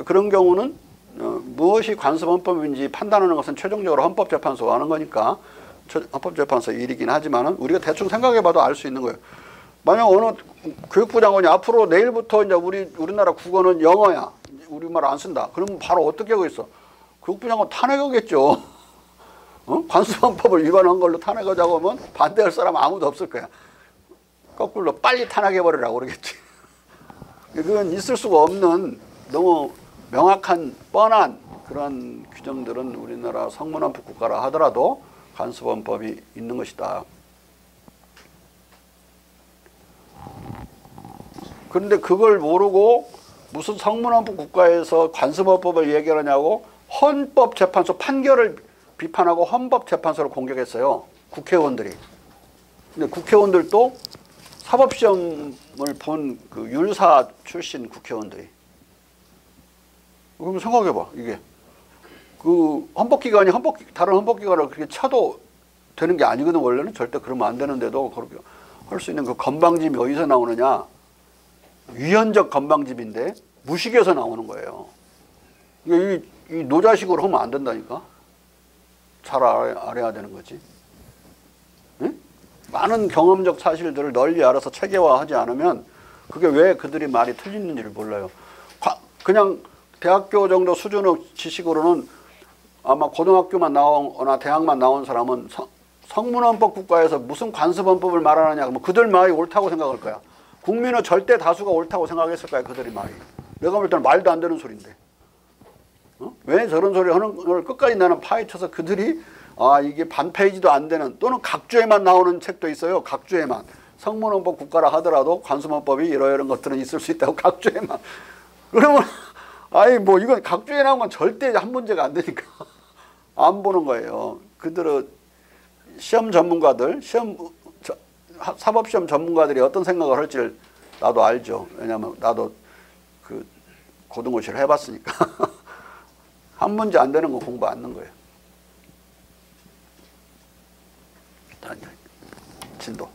그런 경우는 무엇이 관습 헌법인지 판단하는 것은 최종적으로 헌법재판소가 하는 거니까 헌법재판소 일이긴 하지만은 우리가 대충 생각해봐도 알 수 있는 거예요. 만약 어느 교육부 장관이 앞으로 내일부터 이제 우리나라 국어는 영어야, 우리말 안 쓴다. 그러면 바로 어떻게 하고 있어? 교육부 장관 탄핵하겠죠. 관습헌법을 위반한 걸로 탄핵하자고 하면 반대할 사람 아무도 없을 거야. 거꾸로 빨리 탄핵해버리라고 그러겠지. 그건 있을 수가 없는 너무 명확한 뻔한 그런 규정들은 우리나라 성문헌법 국가라 하더라도 관습헌법이 있는 것이다. 그런데 그걸 모르고 무슨 성문헌법 국가에서 관습헌법을 얘기하냐고 헌법재판소 판결을 비판하고 헌법재판소를 공격했어요. 국회의원들이. 근데 국회의원들도 사법시험을 본 그 율사 출신 국회의원들이. 그럼 생각해봐. 이게 그 헌법기관이 다른 헌법기관을 그렇게 쳐도 되는 게 아니거든. 원래는 절대 그러면 안 되는데도 그렇게 할 수 있는 그 건방짐이 어디서 나오느냐? 위헌적 건방짐인데 무식에서 나오는 거예요. 이 노자식으로 하면 안 된다니까. 잘 알아야 되는 거지. 응? 많은 경험적 사실들을 널리 알아서 체계화하지 않으면 그게 왜 그들이 말이 틀리는지를 몰라요. 그냥 대학교 정도 수준의 지식으로는 아마 고등학교만 나오거나 대학만 나온 사람은 성문헌법 국가에서 무슨 관습헌법을 말하느냐 그러면 그들 말이 옳다고 생각할 거야. 국민의 절대 다수가 옳다고 생각했을 거야. 그들이 말이. 내가 볼 때는 말도 안 되는 소리인데. 왜 저런 소리 하는 걸 끝까지 나는 파헤쳐서 그들이 이게 반 페이지도 안 되는 또는 각주에만 나오는 책도 있어요. 각주에만. 성문헌법 국가라 하더라도 관습헌법이 이런 것들은 있을 수 있다고 각주에만. 그러면 뭐 이건 각주에 나온 건 절대 한 문제가 안 되니까 안 보는 거예요. 그들은 시험 전문가들, 사법시험 전문가들이 어떤 생각을 할지를 나도 알죠. 왜냐하면 나도 그 고등고시를 해봤으니까. 한 문제 안 되는 거 공부 안 하는 거예요. 진도.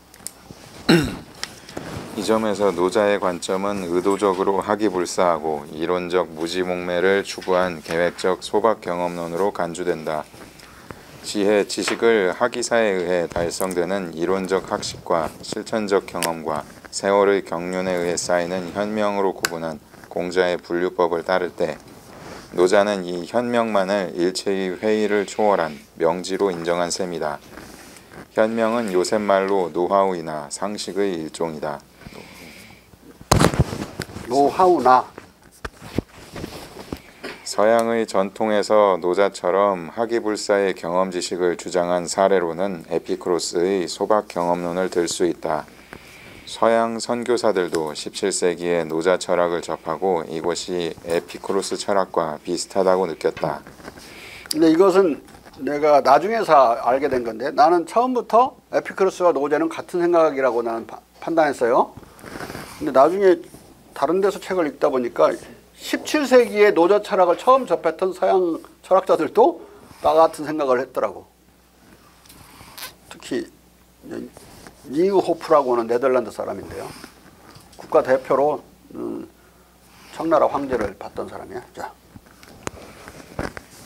이 점에서 노자의 관점은 의도적으로 학이불사하고 이론적 무지몽매를 추구한 계획적 소박 경험론으로 간주된다. 지혜, 지식을 학이사에 의해 달성되는 이론적 학식과 실천적 경험과 세월의 경륜에 의해 쌓이는 현명으로 구분한 공자의 분류법을 따를 때 노자는 이 현명만을 일체의 회의를 초월한 명지로 인정한 셈이다. 현명은 요새 말로 노하우이나 상식의 일종이다. 노하우나. 서양의 전통에서 노자처럼 학이불사의 경험 지식을 주장한 사례로는 에피쿠로스의 소박 경험론을 들 수 있다. 서양 선교사들도 17세기에 노자 철학을 접하고 이것이 에피쿠로스 철학과 비슷하다고 느꼈다. 근데 이것은 내가 나중에서 알게 된 건데 나는 처음부터 에피쿠로스와 노자는 같은 생각이라고 나는 판단했어요. 근데 나중에 다른 데서 책을 읽다 보니까 17세기에 노자 철학을 처음 접했던 서양 철학자들도 나 같은 생각을 했더라고. 특히 니우호프라고 하는 네덜란드 사람인데요. 국가대표로 청나라 황제를 봤던 사람이야. 자.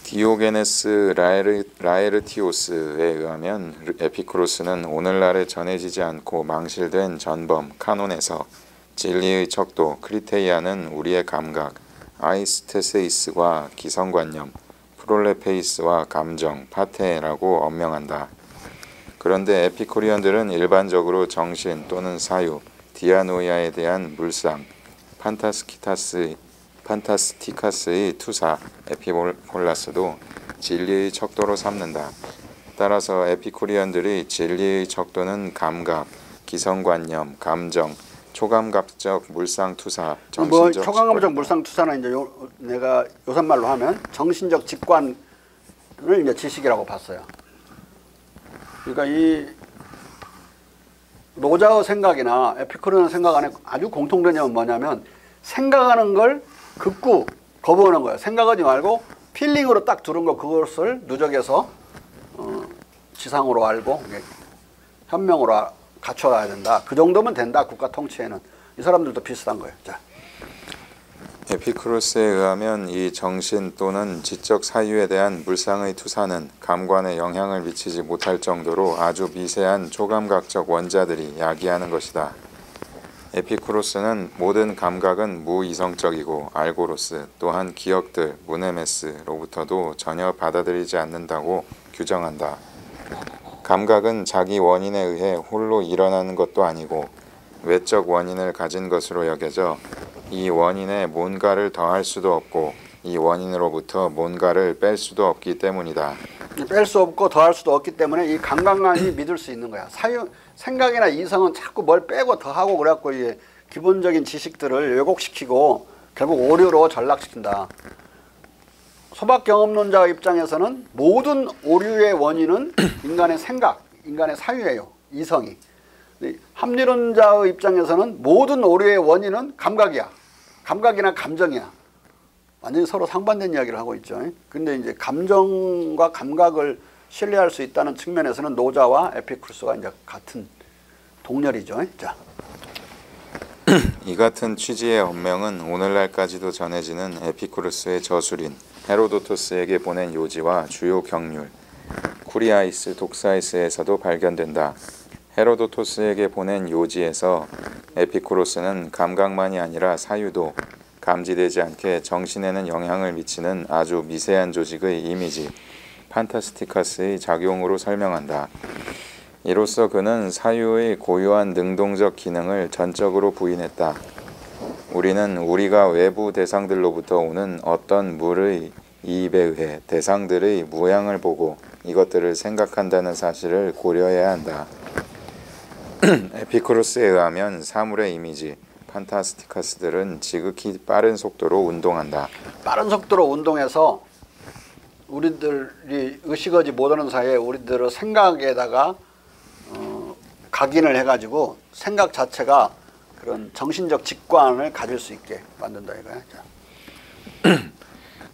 디오게네스 라에르티오스에 의하면 에피쿠로스는 오늘날에 전해지지 않고 망실된 전범 카논에서 진리의 척도 크리테이아는 우리의 감각, 아이스테세이스와 기성관념, 프롤레페이스와 감정, 파테라고 언명한다. 그런데 에피쿠리언들은 일반적으로 정신 또는 사유, 디아노이아에 대한 물상, 판타스티카스의 투사, 에피폴라스도 진리의 척도로 삼는다. 따라서 에피쿠리언들이 진리의 척도는 감각, 기성관념, 감정, 초감각적 물상투사, 정신적 초감각적 물상투사는 이제 내가 요산말로 하면 정신적 직관을 이제 지식이라고 봤어요. 그러니까 이 노자의 생각이나 에피쿠리언의 생각 안에 아주 공통된 점은 뭐냐면 생각하는 걸 극구 거부하는 거예요. 생각하지 말고 필링으로 딱 들은 거 그것을 누적해서 지상으로 알고 현명으로 갖춰야 된다. 그 정도면 된다. 국가 통치에는. 이 사람들도 비슷한 거예요. 자. 에피쿠로스에 의하면 이 정신 또는 지적 사유에 대한 물상의 투사는 감관에 영향을 미치지 못할 정도로 아주 미세한 초감각적 원자들이 야기하는 것이다. 에피쿠로스는 모든 감각은 무이성적이고 알고로스 또한 기억들, 무네메스로부터도 전혀 받아들이지 않는다고 규정한다. 감각은 자기 원인에 의해 홀로 일어나는 것도 아니고 외적 원인을 가진 것으로 여겨져 이 원인에 뭔가를 더할 수도 없고 이 원인으로부터 뭔가를 뺄 수도 없기 때문이다. 뺄 수 없고 더할 수도 없기 때문에 이 감각만이 믿을 수 있는 거야. 생각이나 이성은 자꾸 뭘 빼고 더하고 그래갖고 이게 기본적인 지식들을 왜곡시키고 결국 오류로 전락시킨다. 소박 경험론자 입장에서는 모든 오류의 원인은 인간의 생각, 인간의 사유예요. 이성이. 합리론자의 입장에서는 모든 오류의 원인은 감각이야. 감각이나 감정이야. 완전히 서로 상반된 이야기를 하고 있죠. 근데 이제 감정과 감각을 신뢰할 수 있다는 측면에서는 노자와 에피쿠로스가 이제 같은 동렬이죠. 자. 이 같은 취지의 언명은 오늘날까지도 전해지는 에피쿠로스의 저술인 헤로도토스에게 보낸 요지와 주요 경률 쿠리아이스 독사이스에서도 발견된다. 헤로도토스에게 보낸 요지에서 에피쿠로스는 감각만이 아니라 사유도 감지되지 않게 정신에는 영향을 미치는 아주 미세한 조직의 이미지 판타스티카스의 작용으로 설명한다. 이로써 그는 사유의 고유한 능동적 기능을 전적으로 부인했다. 우리는 우리가 외부 대상들로부터 오는 어떤 물의 이입에 의해 대상들의 모양을 보고 이것들을 생각한다는 사실을 고려해야 한다. 에피쿠로스에 의하면 사물의 이미지 판타스티카스들은 지극히 빠른 속도로 운동한다. 빠른 속도로 운동해서 우리들이 의식하지 못하는 사이에 우리들의 생각에다가 각인을 해가지고 생각 자체가 그런 정신적 직관을 가질 수 있게 만든다 이거야.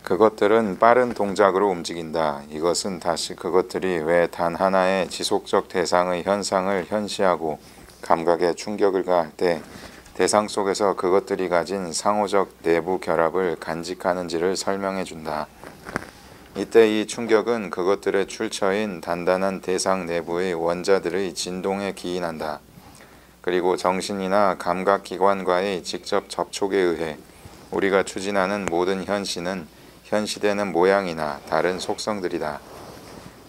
그것들은 빠른 동작으로 움직인다. 이것은 다시 그것들이 왜 단 하나의 지속적 대상의 현상을 현시하고 감각에 충격을 가할 때 대상 속에서 그것들이 가진 상호적 내부 결합을 간직하는지를 설명해 준다. 이때 이 충격은 그것들의 출처인 단단한 대상 내부의 원자들의 진동에 기인한다. 그리고 정신이나 감각기관과의 직접 접촉에 의해 우리가 추진하는 모든 현시는 현시되는 모양이나 다른 속성들이다.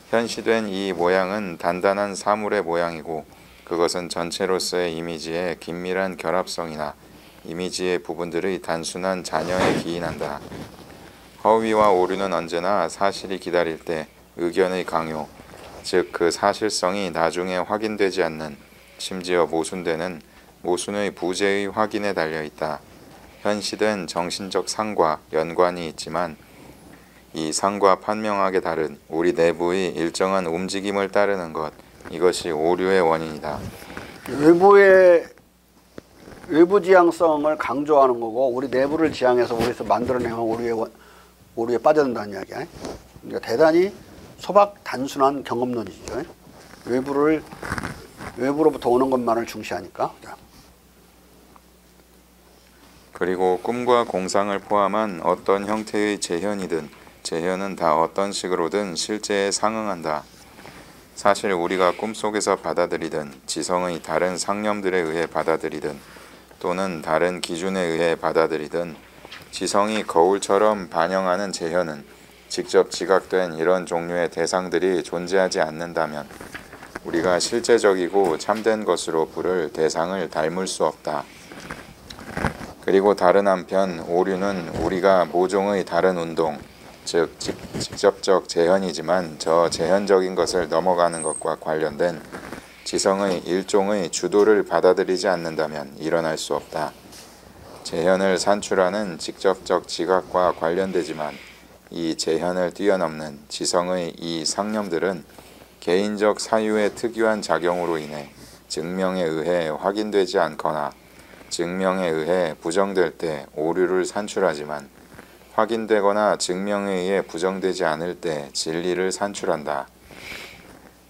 현시된 이 모양은 단단한 사물의 모양이고 그것은 전체로서의 이미지의 긴밀한 결합성이나 이미지의 부분들의 단순한 잔여에 기인한다. 허위와 오류는 언제나 사실이 기다릴 때 의견의 강요, 즉 그 사실성이 나중에 확인되지 않는, 심지어 모순되는 모순의 부재의 확인에 달려있다. 현시된 정신적 상과 연관이 있지만 이 상과 판명하게 다른 우리 내부의 일정한 움직임을 따르는 것, 이것이 오류의 원인이다. 외부 지향성을 강조하는 거고 우리 내부를 지향해서 우리에서 만들어내는 오류에 빠져든다는 이야기야. 그러니까 대단히 소박 단순한 경험론이죠. 외부로부터 오는 것만을 중시하니까. 그리고 꿈과 공상을 포함한 어떤 형태의 재현이든 재현은 다 어떤 식으로든 실제에 상응한다. 사실 우리가 꿈속에서 받아들이든 지성의 다른 상념들에 의해 받아들이든 또는 다른 기준에 의해 받아들이든 지성이 거울처럼 반영하는 재현은 직접 지각된 이런 종류의 대상들이 존재하지 않는다면 우리가 실제적이고 참된 것으로 부를 대상을 닮을 수 없다. 그리고 다른 한편 오류는 우리가 모종의 다른 운동, 즉 직접적 재현이지만 저 재현적인 것을 넘어가는 것과 관련된 지성의 일종의 주도를 받아들이지 않는다면 일어날 수 없다. 재현을 산출하는 직접적 지각과 관련되지만 이 재현을 뛰어넘는 지성의 이 상념들은 개인적 사유의 특유한 작용으로 인해 증명에 의해 확인되지 않거나 증명에 의해 부정될 때 오류를 산출하지만 확인되거나 증명에 의해 부정되지 않을 때 진리를 산출한다.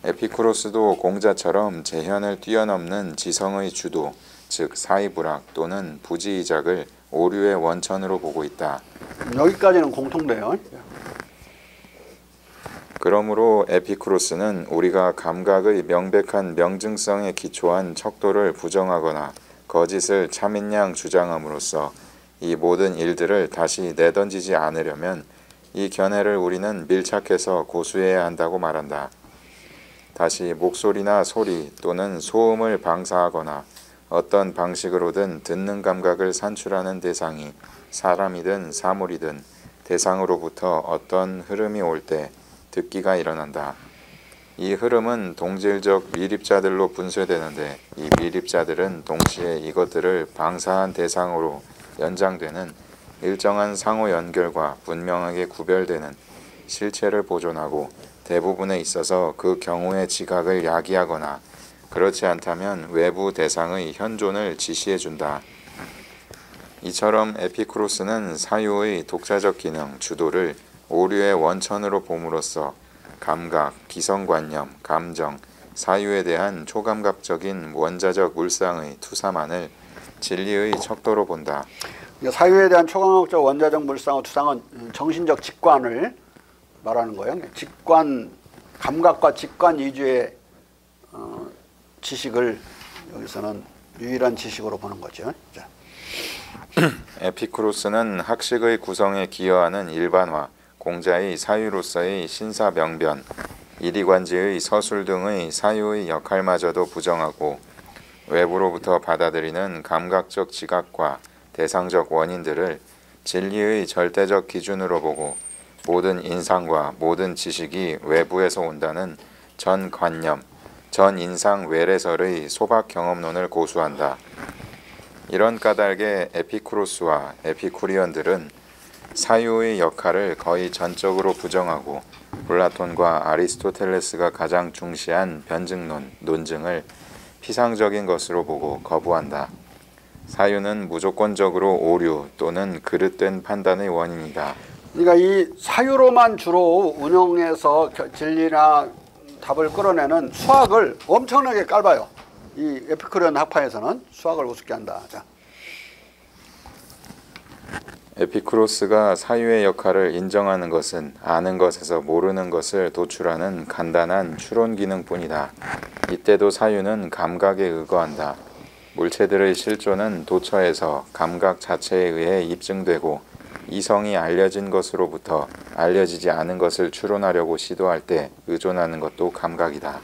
에피쿠로스도 공자처럼 재현을 뛰어넘는 지성의 주도, 즉 사이불학 또는 부지이작을 오류의 원천으로 보고 있다. 여기까지는 공통돼요. 그러므로 에피쿠로스는 우리가 감각의 명백한 명증성에 기초한 척도를 부정하거나 거짓을 참인양 주장함으로써 이 모든 일들을 다시 내던지지 않으려면 이 견해를 우리는 밀착해서 고수해야 한다고 말한다. 다시 목소리나 소리 또는 소음을 방사하거나 어떤 방식으로든 듣는 감각을 산출하는 대상이 사람이든 사물이든 대상으로부터 어떤 흐름이 올 때 듣기가 일어난다. 이 흐름은 동질적 미립자들로 분쇄되는데 이 미립자들은 동시에 이것들을 방사한 대상으로 연장되는 일정한 상호 연결과 분명하게 구별되는 실체를 보존하고 대부분에 있어서 그 경우의 지각을 야기하거나 그렇지 않다면 외부 대상의 현존을 지시해준다. 이처럼 에피쿠로스는 사유의 독자적 기능, 주도를 오류의 원천으로 봄으로써 감각, 기성관념, 감정, 사유에 대한 초감각적인 원자적 물상의 투사만을 진리의 척도로 본다. 사유에 대한 초감각적 원자적 물상의 투상은 정신적 직관을 말하는 거예요. 직관, 감각과 직관 위주의 지식을 여기서는 유일한 지식으로 보는 거죠. 자. 에피쿠로스는 학식의 구성에 기여하는 일반화, 공자의 사유로서의 신사명변, 이리관지의 서술 등의 사유의 역할마저도 부정하고 외부로부터 받아들이는 감각적 지각과 대상적 원인들을 진리의 절대적 기준으로 보고 모든 인상과 모든 지식이 외부에서 온다는 전관념, 전인상 외래설의 소박 경험론을 고수한다. 이런 까닭에 에피쿠로스와 에피쿠리언들은 사유의 역할을 거의 전적으로 부정하고 플라톤과 아리스토텔레스가 가장 중시한 변증론, 논증을 피상적인 것으로 보고 거부한다. 사유는 무조건적으로 오류 또는 그릇된 판단의 원인이다. 그러니까 이 사유로만 주로 운영해서 진리나 답을 끌어내는 수학을 엄청나게 깔봐요. 이 에피쿠리언 학파에서는 수학을 우습게 한다. 자. 에피쿠로스가 사유의 역할을 인정하는 것은 아는 것에서 모르는 것을 도출하는 간단한 추론 기능뿐이다. 이때도 사유는 감각에 의거한다. 물체들의 실존은 도처에서 감각 자체에 의해 입증되고 이성이 알려진 것으로부터 알려지지 않은 것을 추론하려고 시도할 때 의존하는 것도 감각이다.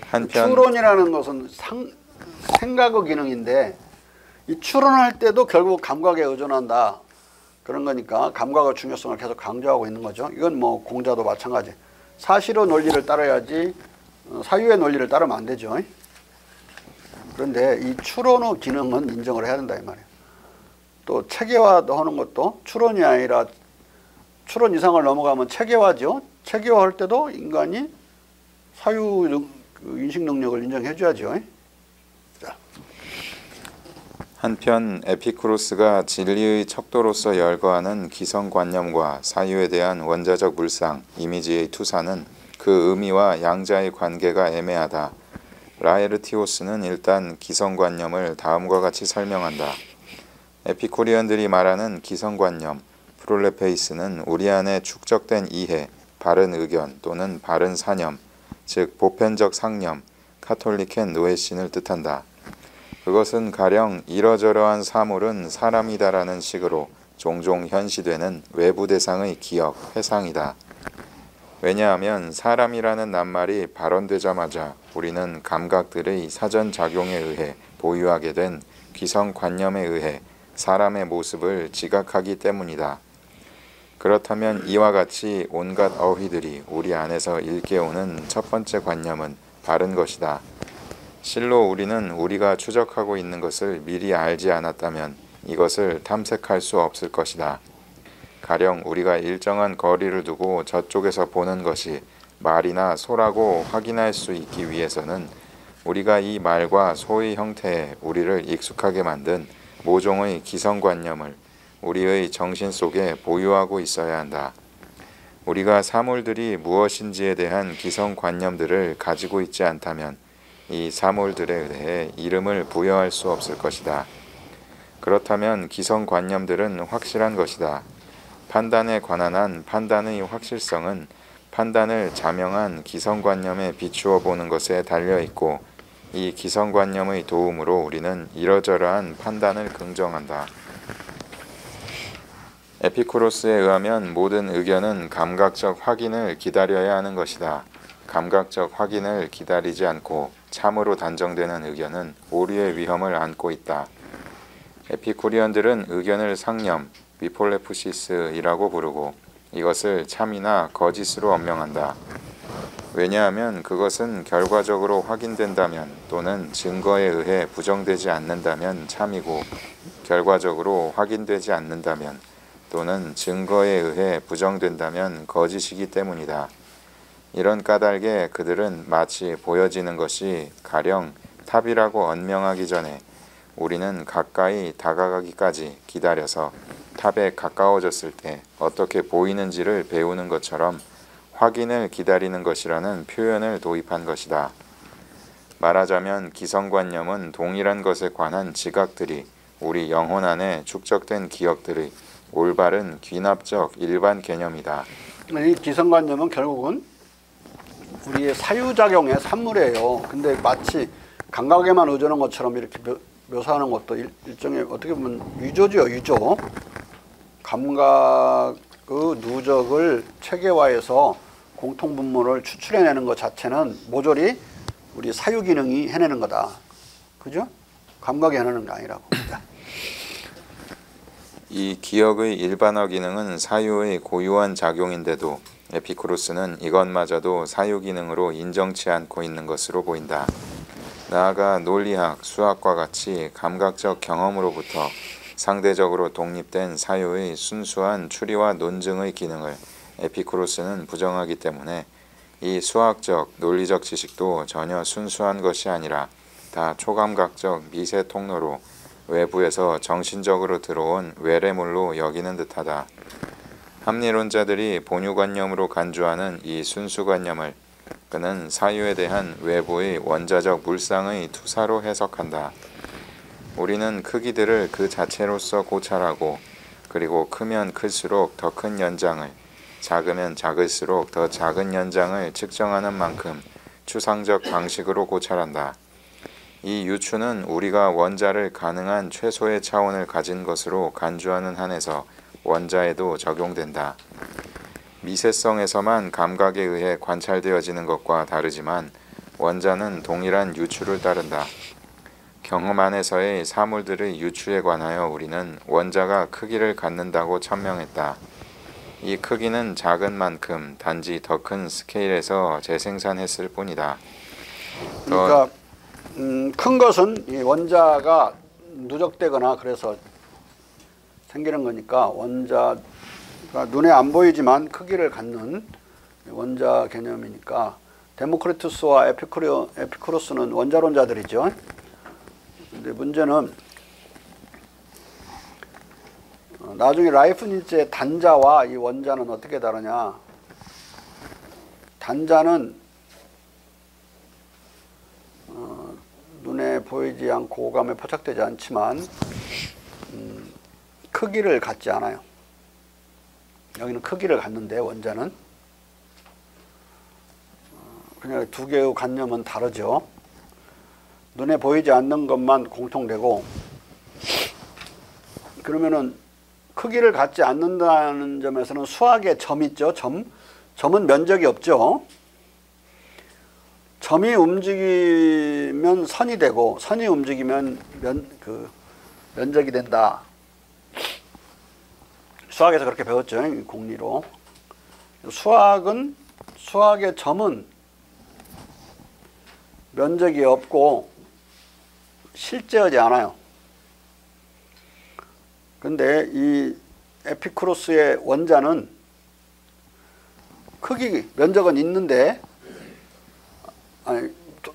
한편 추론이라는 것은 생각의 기능인데 이 추론할 때도 결국 감각에 의존한다. 그런 거니까 감각의 중요성을 계속 강조하고 있는 거죠. 이건 뭐 공자도 마찬가지. 사실의 논리를 따라야지 사유의 논리를 따르면 안 되죠. 그런데 이 추론의 기능은 인정을 해야 된다 이 말이에요. 또 체계화하는 것도 추론이 아니라 추론 이상을 넘어가면 체계화죠. 체계화할 때도 인간이 사유 인식 능력을 인정해 줘야죠. 자. 한편 에피쿠로스가 진리의 척도로서 열거하는 기성관념과 사유에 대한 원자적 물상, 이미지의 투사는 그 의미와 양자의 관계가 애매하다. 라에르티오스는 일단 기성관념을 다음과 같이 설명한다. 에피쿠리언들이 말하는 기성관념, 프롤레페이스는 우리 안에 축적된 이해, 바른 의견 또는 바른 사념, 즉 보편적 상념, 카톨릭엔 노에신을 뜻한다. 그것은 가령 이러저러한 사물은 사람이다라는 식으로 종종 현시되는 외부 대상의 기억, 회상이다. 왜냐하면 사람이라는 낱말이 발언되자마자 우리는 감각들의 사전작용에 의해 보유하게 된 기성관념에 의해 사람의 모습을 지각하기 때문이다. 그렇다면 이와 같이 온갖 어휘들이 우리 안에서 일깨우는 첫 번째 관념은 바른 것이다. 실로 우리는 우리가 추적하고 있는 것을 미리 알지 않았다면 이것을 탐색할 수 없을 것이다. 가령 우리가 일정한 거리를 두고 저쪽에서 보는 것이 말이나 소라고 확인할 수 있기 위해서는 우리가 이 말과 소의 형태에 우리를 익숙하게 만든 모종의 기성관념을 우리의 정신 속에 보유하고 있어야 한다. 우리가 사물들이 무엇인지에 대한 기성관념들을 가지고 있지 않다면 이 사물들에 대해 이름을 부여할 수 없을 것이다. 그렇다면 기성관념들은 확실한 것이다. 판단에 관한 한 판단의 확실성은 판단을 자명한 기성관념에 비추어 보는 것에 달려있고 이 기성관념의 도움으로 우리는 이러저러한 판단을 긍정한다. 에피쿠로스에 의하면 모든 의견은 감각적 확인을 기다려야 하는 것이다. 감각적 확인을 기다리지 않고 참으로 단정되는 의견은 오류의 위험을 안고 있다. 에피쿠리언들은 의견을 상념, 위폴레푸시스이라고 부르고 이것을 참이나 거짓으로 언명한다. 왜냐하면 그것은 결과적으로 확인된다면 또는 증거에 의해 부정되지 않는다면 참이고 결과적으로 확인되지 않는다면 또는 증거에 의해 부정된다면 거짓이기 때문이다. 이런 까닭에 그들은 마치 보여지는 것이 가령 탑이라고 언명하기 전에 우리는 가까이 다가가기까지 기다려서 탑에 가까워졌을 때 어떻게 보이는지를 배우는 것처럼 확인을 기다리는 것이라는 표현을 도입한 것이다. 말하자면 기성관념은 동일한 것에 관한 지각들이 우리 영혼 안에 축적된 기억들의 올바른 귀납적 일반 개념이다. 이 기성관념은 결국은 우리의 사유작용의 산물이에요. 근데 마치 감각에만 의존한 것처럼 이렇게 묘사하는 것도 일종의 어떻게 보면 유조죠, 유조. 감각의 누적을 체계화해서 공통분모를 추출해내는 것 자체는 모조리 우리 사유 기능이 해내는 거다. 그죠? 감각이 해내는 게 아니라고. 이 기억의 일반화 기능은 사유의 고유한 작용인데도 에피쿠로스는 이것마저도 사유 기능으로 인정치 않고 있는 것으로 보인다. 나아가 논리학, 수학과 같이 감각적 경험으로부터 상대적으로 독립된 사유의 순수한 추리와 논증의 기능을 에피쿠로스는 부정하기 때문에 이 수학적, 논리적 지식도 전혀 순수한 것이 아니라 다 초감각적 미세 통로로 외부에서 정신적으로 들어온 외래물로 여기는 듯하다. 합리론자들이 본유관념으로 간주하는 이 순수관념을 그는 사유에 대한 외부의 원자적 물상의 투사로 해석한다. 우리는 크기들을 그 자체로서 고찰하고 그리고 크면 클수록 더 큰 연장을, 작으면 작을수록 더 작은 연장을 측정하는 만큼 추상적 방식으로 고찰한다. 이 유추는 우리가 원자를 가능한 최소의 차원을 가진 것으로 간주하는 한에서 원자에도 적용된다. 미세성에서만 감각에 의해 관찰되어지는 것과 다르지만 원자는 동일한 유추를 따른다. 경험 안에서의 사물들의 유추에 관하여 우리는 원자가 크기를 갖는다고 천명했다. 이 크기는 작은 만큼 단지 더 큰 스케일에서 재생산했을 뿐이다. 그러니까 큰 것은 이 원자가 누적되거나 그래서 생기는 거니까 원자가 눈에 안 보이지만 크기를 갖는 원자 개념이니까 데모크리투스와 에피쿠로스는 원자론자들이죠. 근데 문제는 나중에 라이프니츠의 단자와 이 원자는 어떻게 다르냐. 단자는 눈에 보이지 않고 오감에 포착되지 않지만 크기를 갖지 않아요. 여기는 크기를 갖는데 원자는 그냥 두 개의 관념은 다르죠. 눈에 보이지 않는 것만 공통되고, 그러면은 크기를 갖지 않는다는 점에서는 수학의 점 있죠. 점은 면적이 없죠. 점이 움직이면 선이 되고 선이 움직이면 면적이 된다. 수학에서 그렇게 배웠죠. 공리로. 수학의 점은 면적이 없고 실제하지 않아요. 근데 이 에피쿠로스의 원자는 면적은 있는데,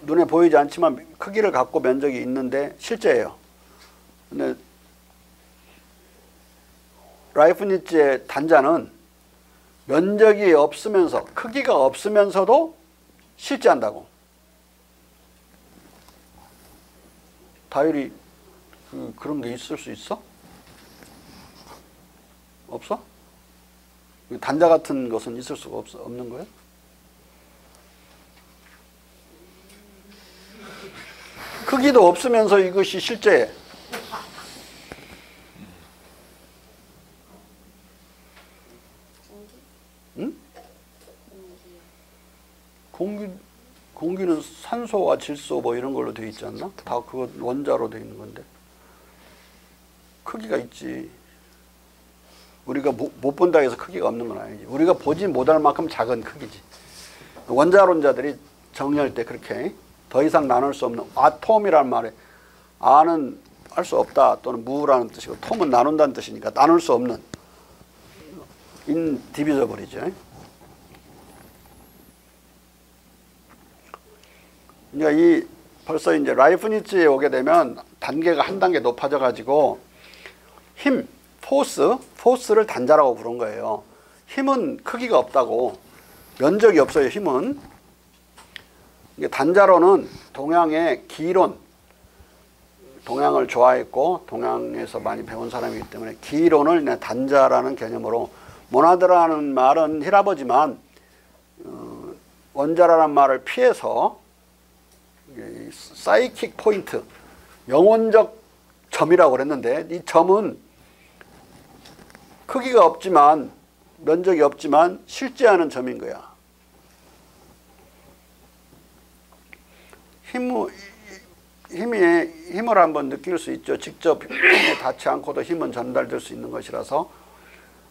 눈에 보이지 않지만 크기를 갖고 면적이 있는데 실제예요. 근데 라이프니츠의 단자는 면적이 없으면서 크기가 없으면서도 실제한다고. 다율이 그런 게 있을 수 있어? 없어? 단자 같은 것은 있을 수가 없는 거예요? 크기도 없으면서 이것이 실제. 응? 공기는 산소와 질소 뭐 이런 걸로 되어 있지 않나? 다 그거 원자로 되어 있는 건데. 크기가 있지. 우리가 못 본다 해서 크기가 없는 건 아니지. 우리가 보지 못할 만큼 작은 크기지. 원자론자들이 정리할 때 그렇게 더 이상 나눌 수 없는 아톰이라는 말에 아는 할 수 없다 또는 무라는 뜻이고 톰은 나눈다는 뜻이니까 나눌 수 없는 인디비저블이죠. 그러니까 벌써 이제 라이프니츠에 오게 되면 단계가 한 단계 높아져 가지고 포스를 단자라고 부른 거예요. 힘은 크기가 없다고, 면적이 없어요. 힘은. 단자로는 동양의 기론, 동양을 좋아했고 동양에서 많이 배운 사람이기 때문에 기론을 단자라는 개념으로, 모나드라는 말은 히라버지만 원자라는 말을 피해서 사이킥 포인트, 영혼적 점이라고 그랬는데 이 점은 크기가 없지만 면적이 없지만 실제하는 점인 거야. 힘을 한번 느낄 수 있죠. 직접 힘에 닿지 않고도 힘은 전달될 수 있는 것이라서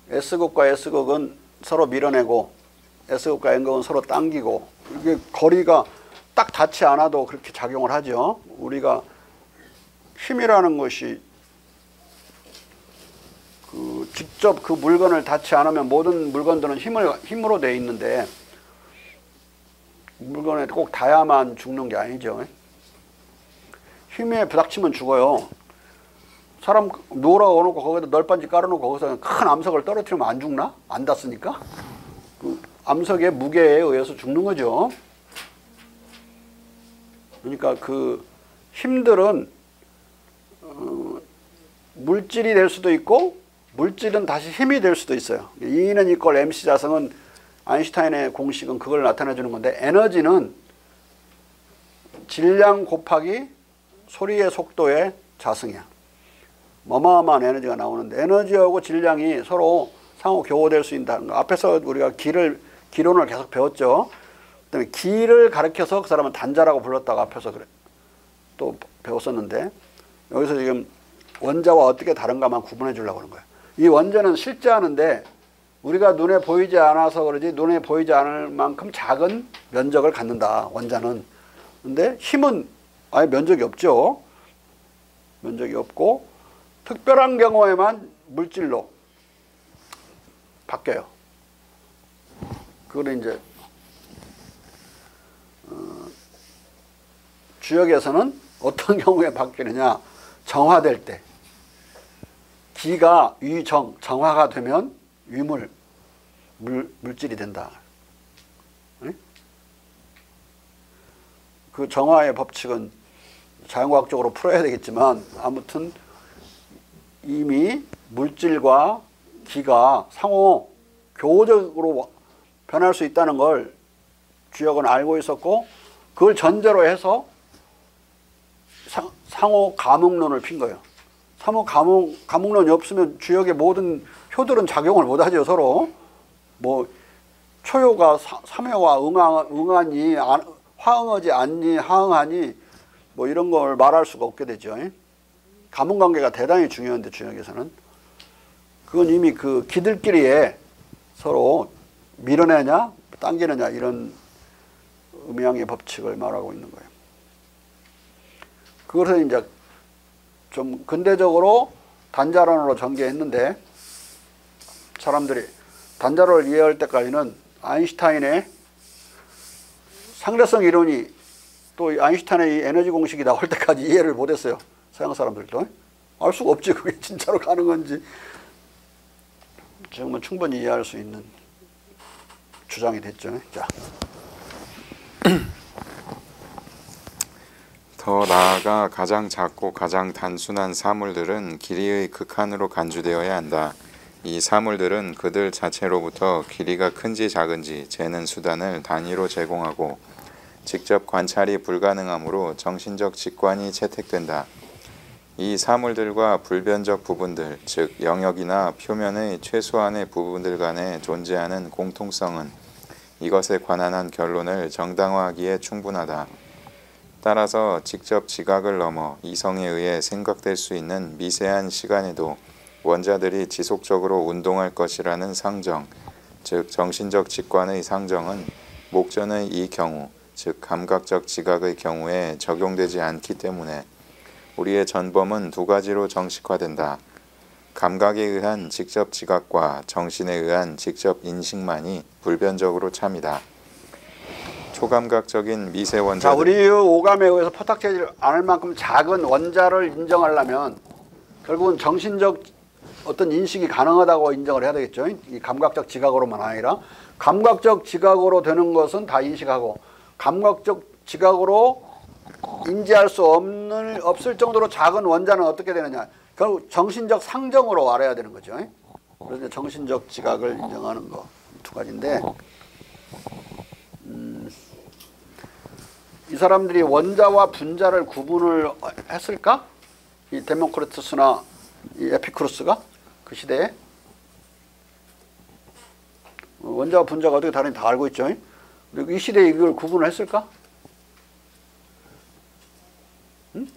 S극과 S극은 서로 밀어내고 S극과 N극은 서로 당기고 이게 거리가 딱 닿지 않아도 그렇게 작용을 하죠. 우리가 힘이라는 것이 직접 그 물건을 닿지 않으면 모든 물건들은 힘으로 되어 있는데 물건에 꼭 닿아야만 죽는 게 아니죠. 힘에 부닥치면 죽어요. 사람 누우라고 놓고 거기다 널빤지 깔아놓고 거기서 큰 암석을 떨어뜨리면 안 죽나? 안 닿습니까? 그 암석의 무게에 의해서 죽는 거죠. 그러니까 그 힘들은 물질이 될 수도 있고 물질은 다시 힘이 될 수도 있어요. E는 이퀄 mc 자성은 아인슈타인의 공식은 그걸 나타내 주는 건데 에너지는 질량 곱하기 소리의 속도의 자성이야. 어마어마한 에너지가 나오는데 에너지하고 질량이 서로 상호 교호될 수 있다는 거. 앞에서 우리가 기론을 계속 배웠죠. 그다음에 기를 가르쳐서 그 사람은 단자라고 불렀다가 앞에서 또 배웠었는데 여기서 지금 원자와 어떻게 다른가만 구분해 주려고 하는 거예요. 이 원자는 실제 하는데 우리가 눈에 보이지 않아서 그러지 눈에 보이지 않을 만큼 작은 면적을 갖는다. 원자는. 근데 힘은 아예 면적이 없죠. 면적이 없고 특별한 경우에만 물질로 바뀌어요. 그거는 이제 주역에서는 어떤 경우에 바뀌느냐. 정화될 때. 기가 정화가 되면 물질이 된다. 그 정화의 법칙은 자연과학적으로 풀어야 되겠지만 아무튼 이미 물질과 기가 상호 교호적으로 변할 수 있다는 걸 주역은 알고 있었고 그걸 전제로 해서 상호 감응론을 핀 거예요. 상호 감응론이 없으면 주역의 모든 효들은 작용을 못하죠. 서로 뭐 초효가 삼효와 응하니 화응하지 않니 하응하니 뭐 이런 걸 말할 수가 없게 되죠. 감응관계가 대단히 중요한데 주역에서는 그건 이미 그 기들끼리에 서로 밀어내냐 당기느냐 이런 음양의 법칙을 말하고 있는 거예요. 그것을 이제 좀 근대적으로 단자론으로 전개했는데 사람들이 단자론을 이해할 때까지는 아인슈타인의 상대성 이론이 또 아인슈타인의 에너지 공식이 나올 때까지 이해를 못했어요. 서양 사람들도. 알 수가 없지. 그게 진짜로 가는 건지. 지금은 충분히 이해할 수 있는 주장이 됐죠. 자. 더 나아가 가장 작고 가장 단순한 사물들은 길이의 극한으로 간주되어야 한다. 이 사물들은 그들 자체로부터 길이가 큰지 작은지 재는 수단을 단위로 제공하고 직접 관찰이 불가능하므로 정신적 직관이 채택된다. 이 사물들과 불변적 부분들, 즉 영역이나 표면의 최소한의 부분들 간에 존재하는 공통성은 이것에 관한 한 결론을 정당화하기에 충분하다. 따라서 직접 지각을 넘어 이성에 의해 생각될 수 있는 미세한 시간에도 원자들이 지속적으로 운동할 것이라는 상정, 즉 정신적 직관의 상정은 목전의 이 경우, 즉 감각적 지각의 경우에 적용되지 않기 때문에 우리의 전범은 두 가지로 정식화된다. 감각에 의한 직접 지각과 정신에 의한 직접 인식만이 불변적으로 참이다. 초감각적인 미세 원자들. 자, 우리 오감에 의해서 포착되지 않을 만큼 작은 원자를 인정하려면 결국은 정신적 어떤 인식이 가능하다고 인정을 해야 되겠죠. 이 감각적 지각으로만 아니라 감각적 지각으로 되는 것은 다 인식하고 감각적 지각으로 인지할 수 없을 정도로 작은 원자는 어떻게 되느냐. 결국 정신적 상정으로 알아야 되는 거죠. 그래서 정신적 지각을 인정하는 거 두 가지인데 이 사람들이 원자와 분자를 구분을 했을까? 이 데모크리투스나 이 에피쿠루스가 그 시대에 원자와 분자가 어떻게 다른지 다 알고 있죠. 그리고 이 시대에 이걸 구분을 했을까? 응?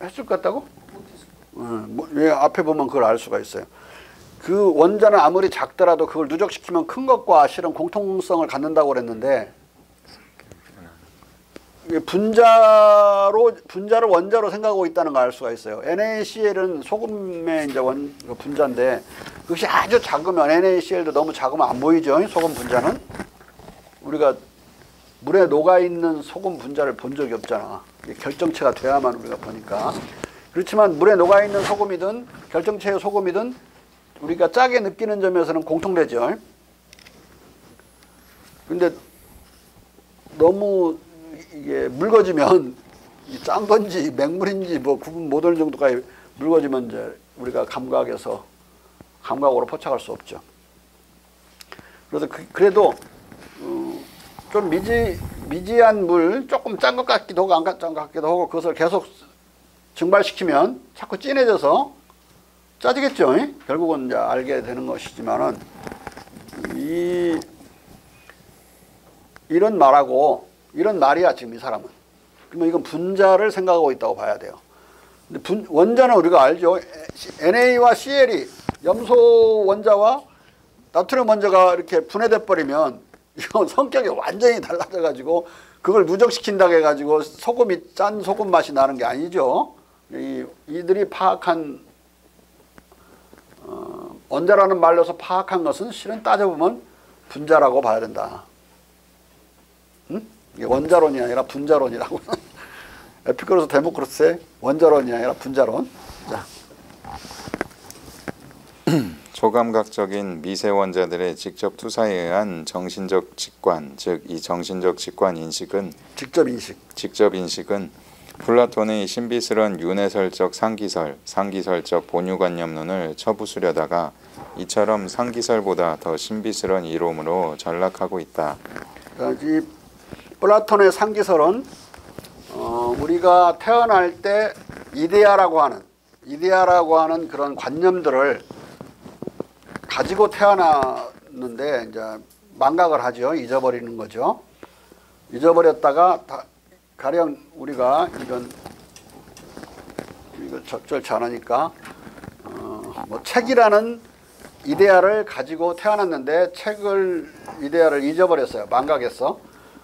했을 것 같다고? 왜 앞에 보면 그걸 알 수가 있어요. 그 원자는 아무리 작더라도 그걸 누적시키면 큰 것과 실은 공통성을 갖는다고 그랬는데 분자를 원자로 생각하고 있다는 걸 알 수가 있어요. NaCl은 소금의 이제 분자인데 그것이 아주 작으면 NaCl도 너무 작으면 안 보이죠. 소금 분자는 우리가 물에 녹아 있는 소금 분자를 본 적이 없잖아. 결정체가 돼야만 우리가 보니까. 그렇지만 물에 녹아 있는 소금이든 결정체의 소금이든 우리가 짜게 느끼는 점에서는 공통되죠. 근데 너무 이게 묽어지면 짠 건지 맹물인지 뭐 구분 못할 정도까지 묽어지면 이제 우리가 감각으로 포착할 수 없죠. 그래서 그래도 좀 미지한 물, 조금 짠 것 같기도 하고 안 짠 것 같기도 하고 그것을 계속 증발시키면 자꾸 진해져서 짜지겠죠. 결국은 이제 알게 되는 것이지만은 이런 말이야 지금 이 사람은. 그러면 이건 분자를 생각하고 있다고 봐야 돼요. 근데 원자는 우리가 알죠. NA와 CL이 염소 원자와 나트륨 원자가 이렇게 분해돼 버리면 이건 성격이 완전히 달라져 가지고 그걸 누적시킨다고 해가지고 소금이 짠 소금 맛이 나는 게 아니죠. 이들이 파악한 원자라는 말로서 파악한 것은 실은 따져보면 분자라고 봐야 된다. 응? 이게 원자론이 아니라 분자론이라고. 에피쿠로스 데모크리투스의 원자론이 아니라 분자론. 자. 초감각적인 미세원자들의 직접 투사에 의한 정신적 직관, 즉 이 정신적 직관 인식은 직접 인식은 플라톤의 신비스러운 윤회설적 상기설적 본유관념론을 쳐부수려다가 이처럼 상기설보다 더 신비스러운 이론으로 전락하고 있다. 이 플라톤의 상기설은 우리가 태어날 때 이데아라고 하는 그런 관념들을 가지고 태어났는데 이제 망각을 하죠. 잊어버리는 거죠. 잊어버렸다가 가령 우리가 이거 적절치 않으니까 뭐 책이라는 이데아를 가지고 태어났는데 이데아를 잊어버렸어요. 망각했어.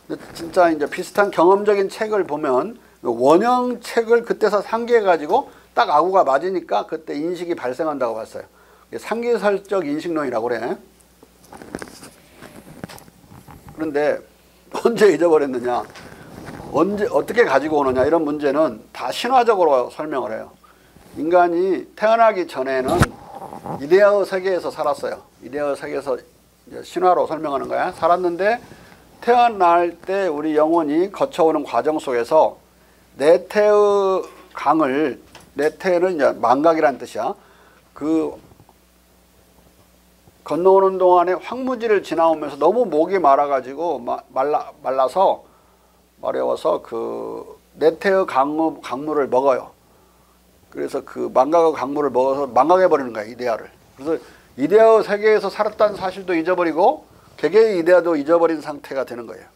근데 진짜 이제 비슷한 경험적인 책을 보면 원형 책을 그때서 상기해 가지고 딱 아구가 맞으니까 그때 인식이 발생한다고 봤어요. 상기설적 인식론이라고 그래. 그런데 언제 잊어버렸느냐, 어떻게 가지고 오느냐 이런 문제는 다 신화적으로 설명을 해요. 인간이 태어나기 전에는 이데아의 세계에서 살았어요. 이데아의 세계에서 이제 신화로 설명하는 거야. 살았는데 태어날 때 우리 영혼이 거쳐오는 과정 속에서 내태의 강을, 내태는 이제 망각이라는 뜻이야. 그 건너오는 동안에 황무지를 지나오면서 너무 목이 말아가지고 말라서 마려워서 그 내태의 강물을 먹어요. 그래서 그 망각의 강물을 먹어서 망각해버리는 거야, 이데아를. 그래서 이데아의 세계에서 살았다는 사실도 잊어버리고 개개의 이데아도 잊어버린 상태가 되는 거예요.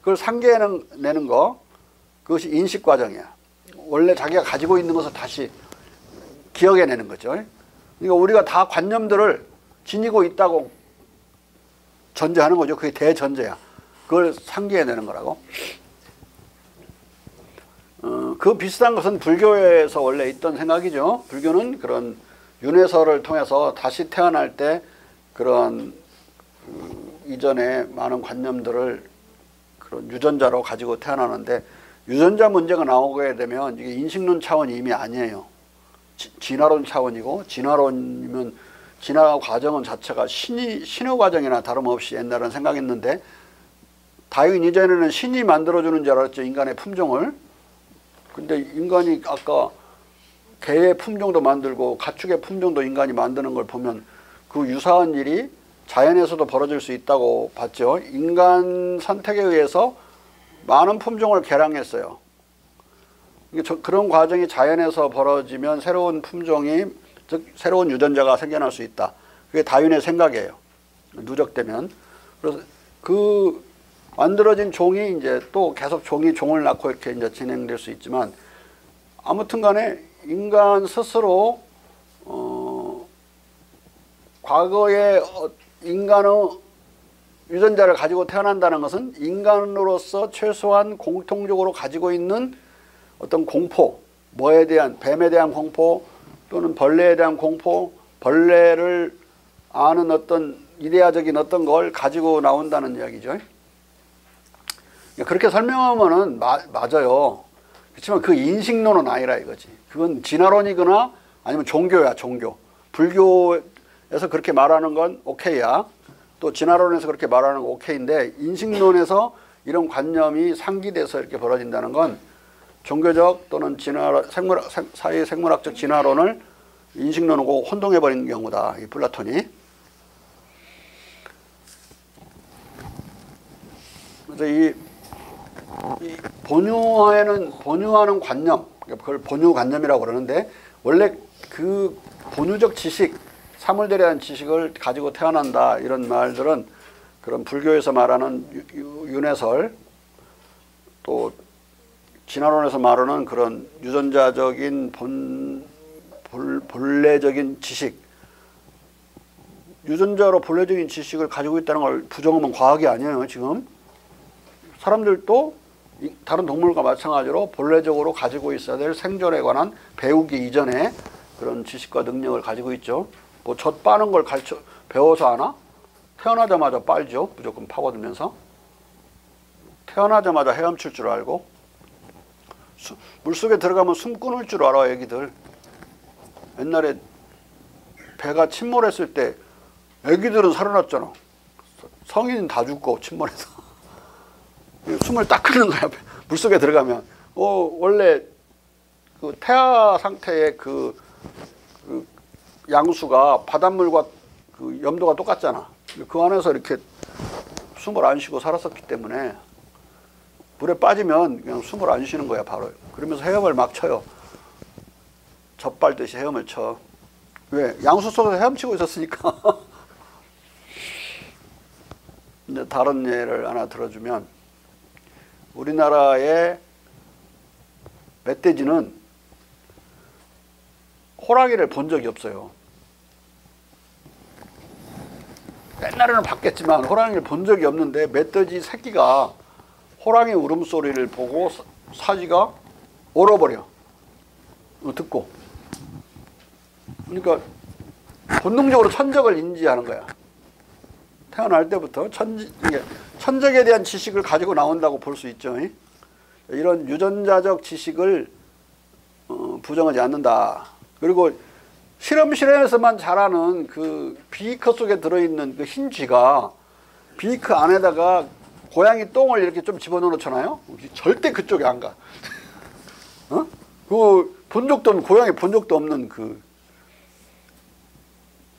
그걸 상기해내는 거, 그것이 인식 과정이야. 원래 자기가 가지고 있는 것을 다시 기억해내는 거죠. 그러니까 우리가 다 관념들을 지니고 있다고 전제하는 거죠. 그게 대전제야. 그걸 상기해내는 거라고. 그 비슷한 것은 불교에서 원래 있던 생각이죠. 불교는 그런 윤회설을 통해서 다시 태어날 때 그런 이전에 많은 관념들을 그런 유전자로 가지고 태어나는데 유전자 문제가 나오게 되면 이게 인식론 차원이 이미 아니에요. 진화론 차원이고, 진화론이면 진화 과정은 자체가 신의 과정이나 다름없이 옛날에는 생각했는데 다윈 이전에는 신이 만들어주는 줄 알았죠. 인간의 품종을. 근데 인간이 아까 개의 품종도 만들고 가축의 품종도 인간이 만드는 걸 보면 그 유사한 일이 자연에서도 벌어질 수 있다고 봤죠. 인간 선택에 의해서 많은 품종을 개량했어요. 그런 과정이 자연에서 벌어지면 새로운 품종이, 즉 새로운 유전자가 생겨날 수 있다. 그게 다윈의 생각이에요. 누적되면. 그래서 그 만들어진 종이 이제 또 계속 종을 낳고 이렇게 이제 진행될 수 있지만, 아무튼 간에 인간 스스로 과거에 인간의 유전자를 가지고 태어난다는 것은 인간으로서 최소한 공통적으로 가지고 있는 어떤 공포, 뭐에 대한, 뱀에 대한 공포 또는 벌레에 대한 공포, 벌레를 아는 어떤 이데아적인 어떤 걸 가지고 나온다는 이야기죠. 그렇게 설명하면은 맞아요. 그렇지만 그 인식론은 아니라 이거지. 그건 진화론이거나 아니면 종교야, 종교. 불교에서 그렇게 말하는 건 오케이야. 또 진화론에서 그렇게 말하는 건 오케이인데, 인식론에서 이런 관념이 상기돼서 이렇게 벌어진다는 건 종교적 또는 사회 생물학적 진화론을 인식론하고 혼동해버린 경우다. 이 플라톤이. 그래서 이 본유하는 관념, 그걸 본유관념이라고 그러는데, 원래 그 본유적 지식, 사물들에 대한 지식을 가지고 태어난다, 이런 말들은 그런 불교에서 말하는 윤회설, 또 진화론에서 말하는 그런 유전자적인 본래적인 지식, 유전자로 본래적인 지식을 가지고 있다는 걸 부정하면 과학이 아니에요. 지금 사람들도 다른 동물과 마찬가지로 본래적으로 가지고 있어야 될 생존에 관한 배우기 이전에 그런 지식과 능력을 가지고 있죠. 뭐 젖 빠는 걸 배워서 아나? 태어나자마자 빨죠. 무조건 파고들면서. 태어나자마자 헤엄칠 줄 알고, 물속에 들어가면 숨 끊을 줄 알아. 애기들. 옛날에 배가 침몰했을 때 애기들은 살아났잖아. 성인은 다 죽고 침몰해서. 숨을 딱 끊는 거야. 물속에 들어가면. 원래 그 태아 상태의 그 양수가 바닷물과 그 염도가 똑같잖아. 그 안에서 이렇게 숨을 안 쉬고 살았었기 때문에 물에 빠지면 그냥 숨을 안 쉬는 거야, 바로. 그러면서 헤엄을 막 쳐요. 젖빨듯이 헤엄을 쳐. 왜? 양수 속에서 헤엄치고 있었으니까. 이제 다른 예를 하나 들어주면, 우리나라의 멧돼지는 호랑이를 본 적이 없어요. 옛날에는 봤겠지만 호랑이를 본 적이 없는데, 멧돼지 새끼가 호랑이 울음소리를 보고 사지가 얼어버려. 듣고. 그러니까 본능적으로 천적을 인지하는 거야. 태어날 때부터 천적에 대한 지식을 가지고 나온다고 볼 수 있죠. 이런 유전자적 지식을 부정하지 않는다. 그리고 실험실에서만 자라는 그 비커 속에 들어있는 그 흰 쥐가 비커 안에다가 고양이 똥을 이렇게 좀 집어넣어놓잖아요. 절대 그쪽에 안 가. 그 본 적도 없는, 고양이 본 적도 없는 그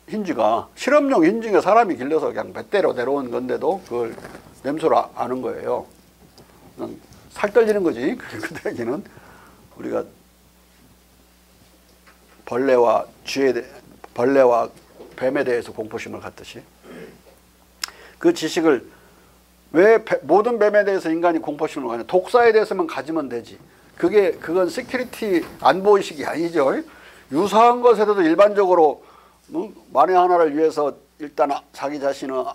흰쥐가, 실험용 흰쥐가 사람이 길러서 그냥 뱃대로 내려온 건데도 그걸 냄새를 아는 거예요. 그냥 살 떨리는 거지. 그때에는 우리가 벌레와 뱀에 대해서 공포심을 갖듯이, 그 지식을 왜 모든 뱀에 대해서 인간이 공포심을 가냐? 독사에 대해서만 가지면 되지. 그건 시큐리티 안보의식이 아니죠. 유사한 것에도 일반적으로 만에 하나를 위해서 일단 자기 자신의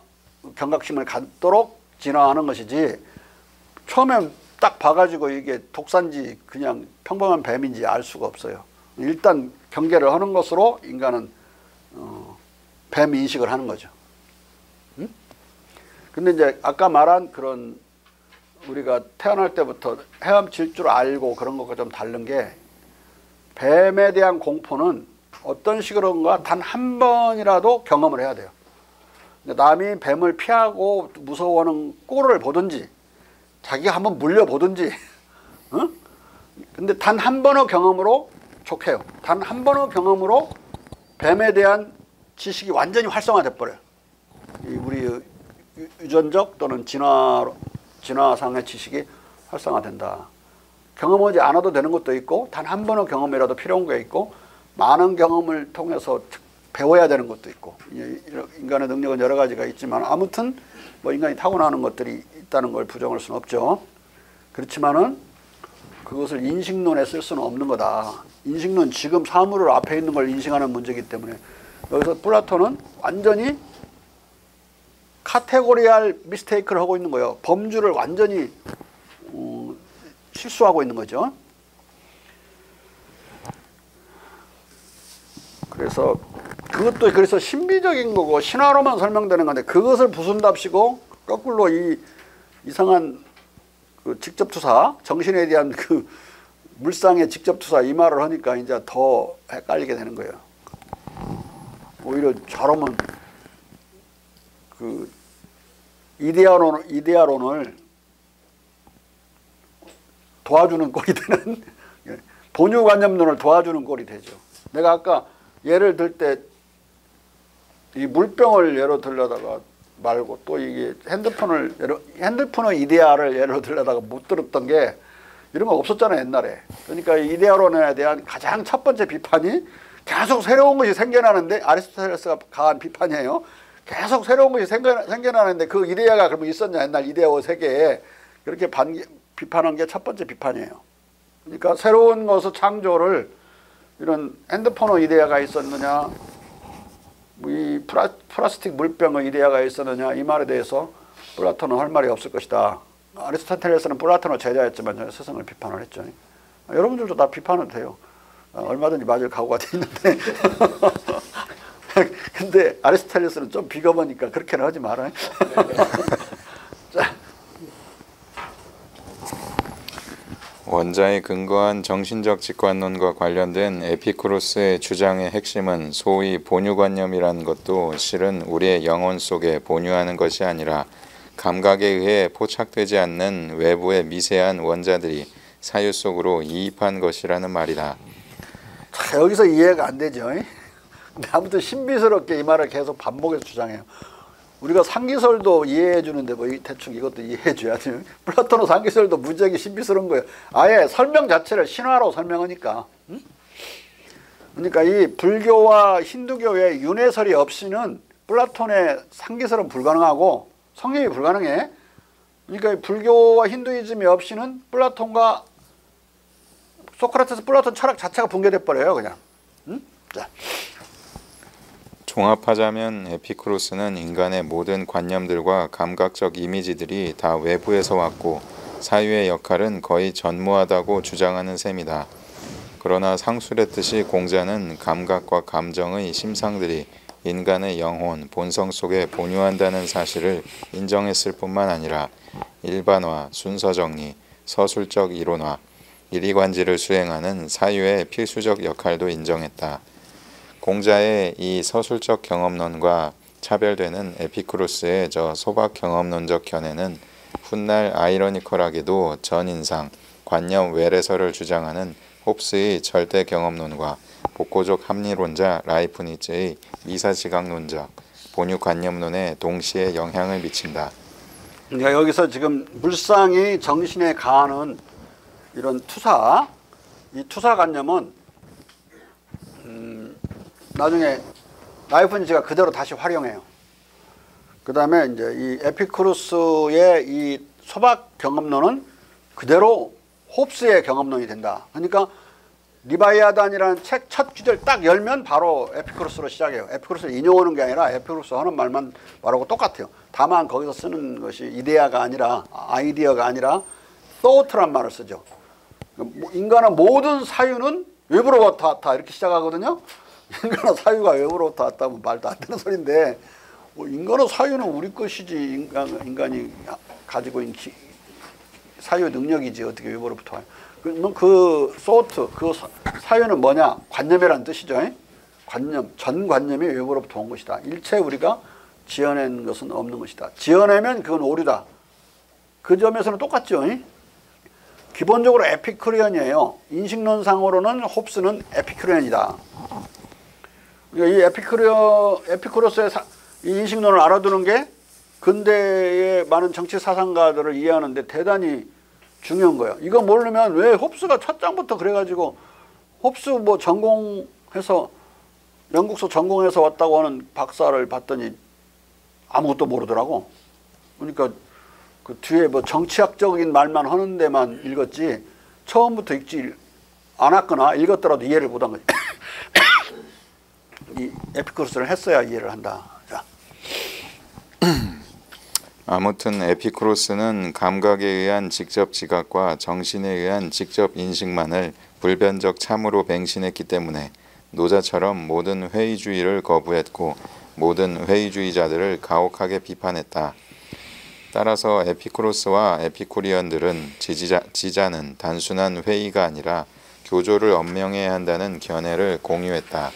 경각심을 갖도록 진화하는 것이지, 처음엔 딱 봐가지고 이게 독사인지 그냥 평범한 뱀인지 알 수가 없어요. 일단 경계를 하는 것으로 인간은 뱀 인식을 하는 거죠. 근데 이제 아까 말한 그런, 우리가 태어날 때부터 헤엄칠 줄 알고 그런 것과 좀 다른 게, 뱀에 대한 공포는 어떤 식으로인가 단 한 번이라도 경험을 해야 돼요. 남이 뱀을 피하고 무서워하는 꼴을 보든지, 자기가 한번 물려보든지, 근데 단 한 번의 경험으로 족해요. 단 한 번의 경험으로 뱀에 대한 지식이 완전히 활성화돼 버려요. 우리 유전적 또는 진화상의 지식이 활성화된다. 경험하지 않아도 되는 것도 있고 단 한 번의 경험이라도 필요한 게 있고 많은 경험을 통해서 배워야 되는 것도 있고 인간의 능력은 여러 가지가 있지만 아무튼 뭐 인간이 타고나는 것들이 있다는 걸 부정할 수는 없죠. 그렇지만은 그것을 인식론에 쓸 수는 없는 거다. 인식론 지금 사물을 앞에 있는 걸 인식하는 문제이기 때문에 여기서 플라톤은 완전히 카테고리얼 미스테이크를 하고 있는 거예요. 범주를 완전히 실수하고 있는 거죠. 그래서 그것도 그래서 신비적인 거고 신화로만 설명되는 건데 그것을 부순답시고 거꾸로 이 이상한 그 직접투사 정신에 대한 그 물상의 직접투사 이 말을 하니까 이제 더 헷갈리게 되는 거예요. 오히려 저러면 그 이데아론을 도와주는 꼴이 되는 본유관념론을 도와주는 꼴이 되죠. 내가 아까 예를 들 때 이 물병을 예로 들려다가 말고 또 이게 핸드폰의 이데아를 예로 들려다가 못 들었던 게 이런 거 없었잖아요 옛날에. 그러니까 이데아론에 대한 가장 첫 번째 비판이 계속 새로운 것이 생겨나는데 아리스토텔레스가 가한 비판이에요. 계속 새로운 것이 생겨나는데 그 이데아가 그러면 있었냐 옛날 이데아 세계에 그렇게 비판한 게 첫 번째 비판이에요. 그러니까 새로운 것의 창조를 이런 핸드폰의 이데아가 있었느냐 이 플라스틱 물병의 이데아가 있었느냐 이 말에 대해서 플라톤은 할 말이 없을 것이다. 아리스토텔레스는 플라톤의 제자였지만 스승을 비판을 했죠. 여러분들도 다 비판은 돼요. 얼마든지 맞을 각오가 돼 있는데 근데 아리스토텔레스는 좀 비겁하니까 그렇게는 하지 말아요. 자. 원자에 근거한 정신적 직관론과 관련된 에피쿠로스의 주장의 핵심은 소위 본유관념이라는 것도 실은 우리의 영혼 속에 본유하는 것이 아니라 감각에 의해 포착되지 않는 외부의 미세한 원자들이 사유 속으로 이입한 것이라는 말이다. 자, 여기서 이해가 안 되죠. 근데 아무튼 신비스럽게 이 말을 계속 반복해서 주장해요. 우리가 상기설도 이해해 주는데 뭐 대충 이것도 이해해 줘야지. 플라톤의 상기설도 무지하게 신비스러운 거예요. 아예 설명 자체를 신화로 설명하니까. 응? 그러니까 이 불교와 힌두교의 윤회설이 없이는 플라톤의 상기설은 불가능하고 성립이 불가능해. 그러니까 불교와 힌두이즘이 없이는 플라톤과 소크라테스 플라톤 철학 자체가 붕괴돼 버려요 그냥. 응? 자. 종합하자면 에피쿠로스는 인간의 모든 관념들과 감각적 이미지들이 다 외부에서 왔고 사유의 역할은 거의 전무하다고 주장하는 셈이다. 그러나 상술했듯이 공자는 감각과 감정의 심상들이 인간의 영혼, 본성 속에 본유한다는 사실을 인정했을 뿐만 아니라 일반화, 순서정리, 서술적 이론화, 이리관지를 수행하는 사유의 필수적 역할도 인정했다. 공자의 이 서술적 경험론과 차별되는 에피쿠로스의 저 소박 경험론적 견해는 훗날 아이러니컬하게도 전인상, 관념 외래설을 주장하는 홉스의 절대 경험론과 복고적 합리론자 라이프니츠의 미사지각론적 본유관념론에 동시에 영향을 미친다. 그러니까 여기서 지금 물상이 정신에 가하는 이런 투사, 이 투사관념은 나중에 라이프니츠가 그대로 다시 활용해요. 그 다음에 이제 이 에피쿠로스의 이 소박 경험론은 그대로 홉스의 경험론이 된다. 그러니까 리바이아단이라는 책 첫 주제를 딱 열면 바로 에피쿠로스로 시작해요. 에피쿠로스를 인용하는 게 아니라 에피쿠로스 하는 말만 말하고 똑같아요. 다만 거기서 쓰는 것이 이데아가 아니라 아이디어가 아니라 thought란 말을 쓰죠. 인간의 모든 사유는 외부로부터 왔다 이렇게 시작하거든요. 인간의 사유가 외부로부터 왔다면 말도 안 되는 소리인데 인간의 사유는 우리 것이지 인간이 가지고 있는 사유 능력이지 어떻게 외부로부터 와요. 그러면 그 thought, 그 사유는 뭐냐? 관념이라는 뜻이죠. 관념, 전관념이 외부로부터 온 것이다. 일체 우리가 지어낸 것은 없는 것이다. 지어내면 그건 오류다. 그 점에서는 똑같죠. 기본적으로 에피큐리언이에요. 인식론상으로는 홉스는 에피큐리언이다. 이 에피쿠로스의 이 인식론을 알아두는 게 근대의 많은 정치 사상가들을 이해하는데 대단히 중요한 거예요. 이거 모르면 왜 홉스가 첫 장부터 그래가지고 홉스 뭐 전공해서 영국서 전공해서 왔다고 하는 박사를 봤더니 아무것도 모르더라고. 그러니까 그 뒤에 뭐 정치학적인 말만 하는 데만 읽었지 처음부터 읽지 않았거나 읽었더라도 이해를 못한 거지. 이 에피쿠로스를 했어야 이해를 한다. 자. 아무튼 에피쿠로스는 감각에 의한 직접 지각과 정신에 의한 직접 인식만을 불변적 참으로 맹신했기 때문에 노자처럼 모든 회의주의를 거부했고 모든 회의주의자들을 가혹하게 비판했다. 따라서 에피쿠로스와 에피쿠리언들은 지자는 단순한 회의가 아니라 교조를 엄명해야 한다는 견해를 공유했다.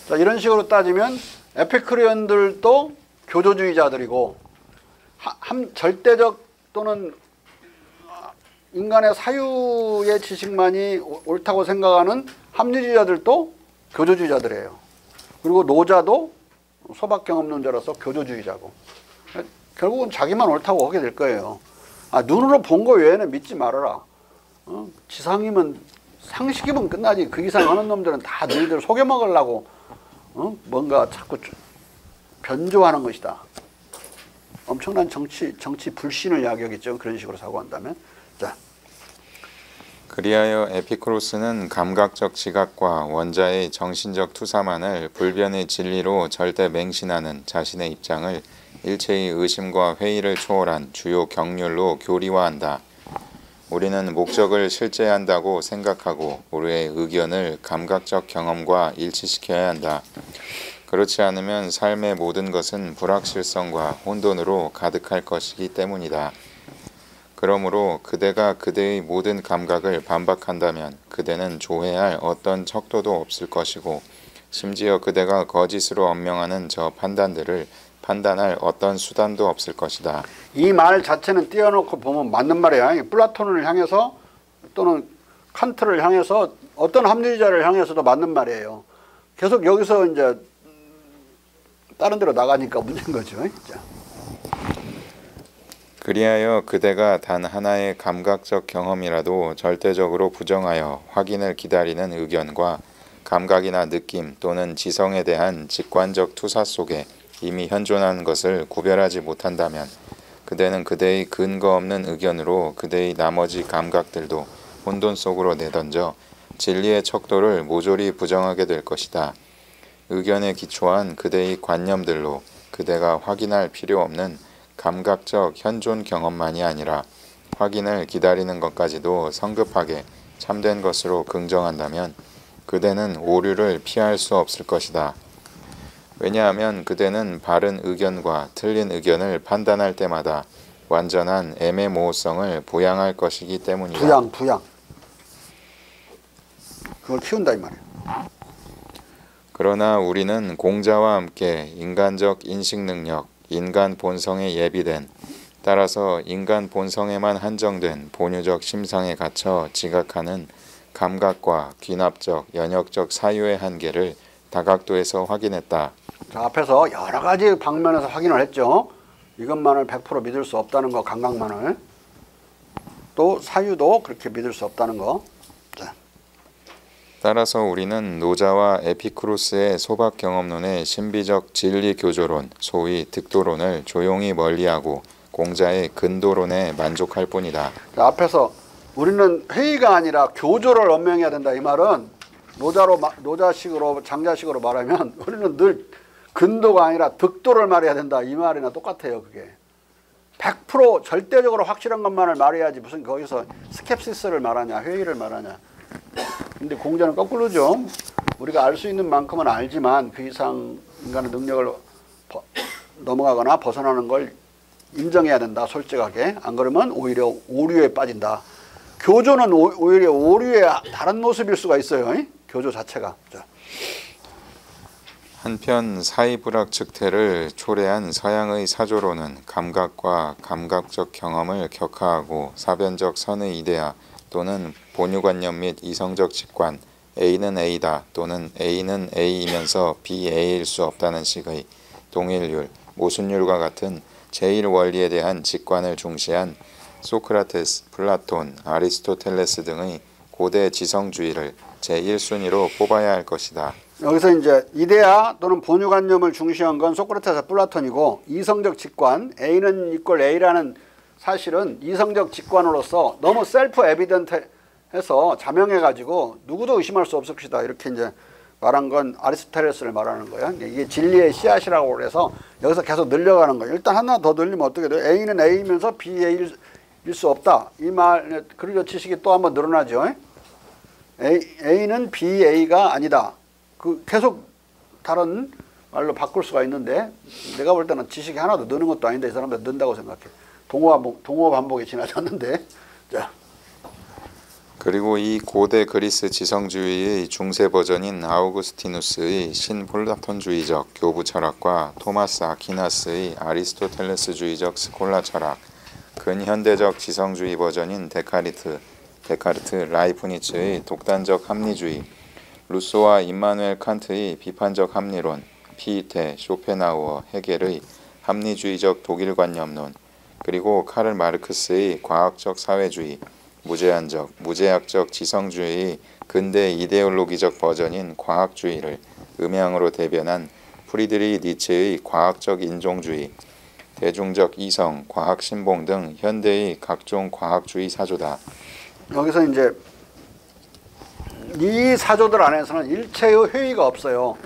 자, 이런 식으로 따지면 에피쿠리언들도 교조주의자들이고 절대적 또는 인간의 사유의 지식만이 옳다고 생각하는 합리주의자들도 교조주의자들이에요. 그리고 노자도 소박경험론자로서 교조주의자고 결국은 자기만 옳다고 하게 될 거예요. 눈으로 본 거 외에는 믿지 말아라. 지상이면 상식이면 끝나지. 그 이상 하는 놈들은 다 너희들 속여먹으려고 뭔가 자꾸 변조하는 것이다. 엄청난 정치 불신을 야기하겠죠. 그런 식으로 사고한다면. 자. 그리하여 에피쿠로스는 감각적 지각과 원자의 정신적 투사만을 불변의 진리로 절대 맹신하는 자신의 입장을 일체의 의심과 회의를 초월한 주요 경륜로 교리화한다. 우리는 목적을 실제한다고 생각하고 우리의 의견을 감각적 경험과 일치시켜야 한다. 그렇지 않으면 삶의 모든 것은 불확실성과 혼돈으로 가득할 것이기 때문이다. 그러므로 그대가 그대의 모든 감각을 반박한다면 그대는 조회할 어떤 척도도 없을 것이고 심지어 그대가 거짓으로 엄명하는 저 판단들을 판단할 어떤 수단도 없을 것이다. 이 말 자체는 띄워놓고 보면 맞는 말이야. 플라톤을 향해서 또는 칸트를 향해서 어떤 합리주의자를 향해서도 맞는 말이에요. 계속 여기서 이제 다른 데로 나가니까 문제인 거죠. 자. 그리하여 그대가 단 하나의 감각적 경험이라도 절대적으로 부정하여 확인을 기다리는 의견과 감각이나 느낌 또는 지성에 대한 직관적 투사 속에 이미 현존하는 것을 구별하지 못한다면 그대는 그대의 근거 없는 의견으로 그대의 나머지 감각들도 혼돈 속으로 내던져 진리의 척도를 모조리 부정하게 될 것이다. 의견에 기초한 그대의 관념들로 그대가 확인할 필요 없는 감각적 현존 경험만이 아니라 확인을 기다리는 것까지도 성급하게 참된 것으로 긍정한다면 그대는 오류를 피할 수 없을 것이다. 왜냐하면 그대는 바른 의견과 틀린 의견을 판단할 때마다 완전한 애매모호성을 부양할 것이기 때문이다. 부양. 그걸 키운다 이 말이에요. 그러나 우리는 공자와 함께 인간적 인식 능력, 인간 본성에 예비된, 따라서 인간 본성에만 한정된 본유적 심상에 갇혀 지각하는 감각과 귀납적, 연역적 사유의 한계를 다각도에서 확인했다. 자, 앞에서 여러 가지 방면에서 확인을 했죠. 이것만을 100% 믿을 수 없다는 거, 감각만을. 또 사유도 그렇게 믿을 수 없다는 거. 자. 따라서 우리는 노자와 에피쿠로스의 소박 경험론의 신비적 진리 교조론, 소위 득도론을 조용히 멀리하고 공자의 근도론에 만족할 뿐이다. 자, 앞에서 우리는 회의가 아니라 교조를 엄명해야 된다. 이 말은 노자식으로 장자식으로 말하면 우리는 늘 근도가 아니라 득도를 말해야 된다. 이 말이나 똑같아요. 그게 100% 절대적으로 확실한 것만을 말해야지 무슨 거기서 스캡시스를 말하냐, 회의를 말하냐. 근데 공자는 거꾸로죠. 우리가 알 수 있는 만큼은 알지만 그 이상 인간의 능력을 넘어가거나 벗어나는 걸 인정해야 된다. 솔직하게. 안 그러면 오히려 오류에 빠진다. 교조는 오히려 오류의 다른 모습일 수가 있어요. 교조 자체가. 자. 한편 사이불학 즉태를 초래한 서양의 사조로는 감각과 감각적 경험을 격하하고 사변적 선의 이데아 또는 본유관념 및 이성적 직관, A는 A다 또는 A는 A이면서 비A일 수 없다는 식의 동일률, 모순율과 같은 제1원리에 대한 직관을 중시한 소크라테스, 플라톤, 아리스토텔레스 등의 고대 지성주의를 제1순위로 뽑아야 할 것이다. 여기서 이제 이데아 또는 본유관념을 중시한 건 소크라테스와 플라톤이고, 이성적 직관, A는 이꼴 A라는 사실은 이성적 직관으로서 너무 셀프 에비던트해서 자명해가지고 누구도 의심할 수 없을 것이다, 이렇게 이제 말한 건 아리스토텔레스를 말하는 거예요. 이게 진리의 씨앗이라고 그래서 여기서 계속 늘려가는 거예요. 일단 하나 더 늘리면 어떻게 돼요? A는 A면서 B일 수 없다, 이 말, 그리고 지식이 또 한번 늘어나죠. A는 BA가 아니다. 그 계속 다른 말로 바꿀 수가 있는데, 내가 볼 때는 지식이 하나도 느는 것도 아닌데 이 사람들 는다고 생각해. 동어 반복이 지나쳤는데. 자. 그리고 이 고대 그리스 지성주의의 중세 버전인 아우구스티누스의 신플라톤주의적 교부 철학과 토마스 아퀴나스의 아리스토텔레스주의적 스콜라 철학, 근현대적 지성주의 버전인 데카르트, 라이프니츠의 독단적 합리주의, 루소와 임마누엘 칸트의 비판적 합리론, 피이테, 쇼펜하우어, 헤겔의 합리주의적 독일관념론, 그리고 카를 마르크스의 과학적 사회주의, 무제약적 지성주의의 근대 이데올로기적 버전인 과학주의를 음양으로 대변한 프리드리히 니체의 과학적 인종주의, 대중적 이성, 과학 신봉 등 현대의 각종 과학주의 사조다. 여기서 이제 이 사조들 안에서는 일체의 효의가 없어요.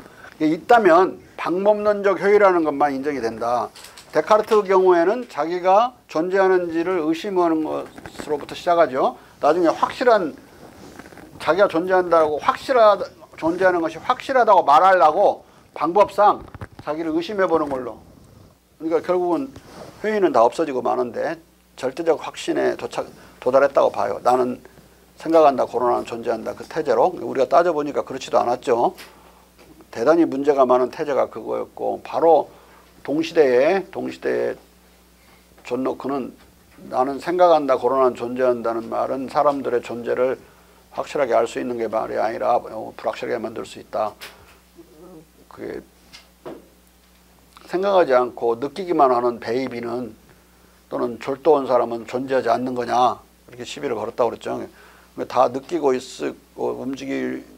있다면 방법론적 효의라는 것만 인정이 된다. 데카르트 경우에는 자기가 존재하는지를 의심하는 것으로부터 시작하죠. 나중에 확실한, 자기가 존재한다고 존재하는 것이 확실하다고 말하려고 방법상 자기를 의심해보는 걸로. 그러니까 결국은 효의는 다 없어지고 마는데 절대적 확신에 도달했다고 봐요. 나는 생각한다, 코로나는 존재한다, 그 태제로. 우리가 따져보니까 그렇지도 않았죠. 대단히 문제가 많은 태제가 그거였고, 바로 동시대에 존 로크는 나는 생각한다, 코로나는 존재한다는 말은 사람들의 존재를 확실하게 알 수 있는 게 말이 아니라 불확실하게 만들 수 있다. 그게 생각하지 않고 느끼기만 하는 베이비는, 또는 졸도 온 사람은 존재하지 않는 거냐, 이렇게 시비를 걸었다고 그랬죠. 다 느끼고 있고